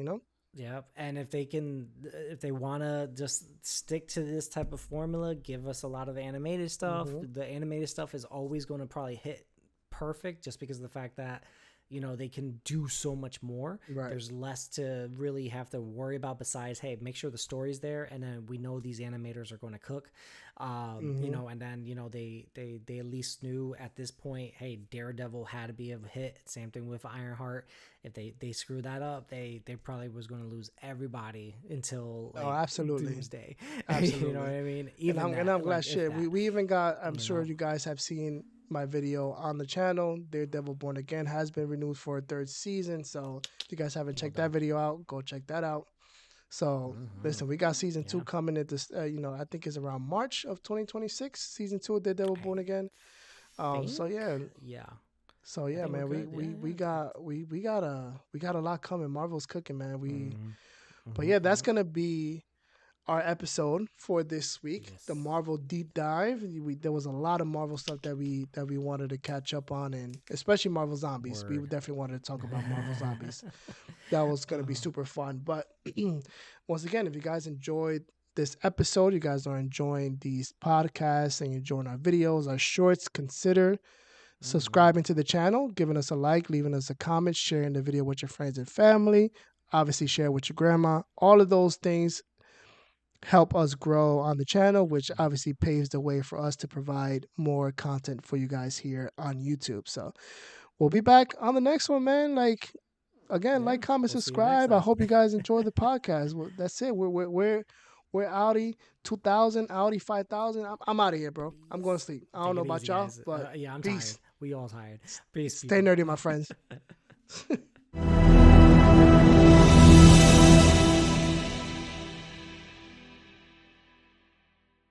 Yep. And if they can, if they want to just stick to this type of formula, give us a lot of animated stuff. Hmm. The animated stuff is always going to probably hit perfect just because of the fact that they can do so much more. Right. There's less to really have to worry about besides hey, make sure the story's there and then we know these animators are going to cook. Hmm. And then they at least knew at this point hey, Daredevil had to be a hit. Same thing with Ironheart. If they screw that up, they probably was going to lose everybody until Oh, like absolutely. Doomsday. You know what Absolutely. I mean? And Even I'm that, glad like if shit. that, We even got, I'm you sure know. you guys have seen my video on the channel. Daredevil Born Again has been renewed for a third season. So if you guys haven't Well checked that done. video out, go check that out. So Hmm. listen, we got season 2 Yeah. coming at this. I think it's around March of 2026. Season 2 of Daredevil I Born Again. think, So yeah, yeah. I yeah, think we're man. good. Yeah, We got a lot coming. Marvel's cooking, man. Mm-hmm. But Mm-hmm. yeah, that's Yep. gonna be our episode for this week, the Yes. Marvel deep dive. There was a lot of Marvel stuff that we wanted to catch up on, and especially Marvel Zombies. We Word. definitely wanted to talk about Marvel Zombies. That was gonna be Oh, super fun. But once again, if you guys enjoyed this episode, you guys are enjoying these podcasts and you're enjoying our videos, our shorts, consider mm-hmm. subscribing to the channel, giving us a like, leaving us a comment, sharing the video with your friends and family. Obviously, share with your grandma. All of those things help us grow on the channel, which obviously paves the way for us to provide more content for you guys here on YouTube. So we'll be back on the next one, man. Like again, Yeah. like, comment, We'll see you next subscribe. I time. hope you guys enjoy the podcast. Well, that's it. We're Audi 2000, Audi 5000. I'm out of here, bro. I'm going to Peace. sleep. I don't Take know it about easy, y'all, guys. but Yeah, I'm tired. peace. We all tired. Peace, Stay people. nerdy, my friends.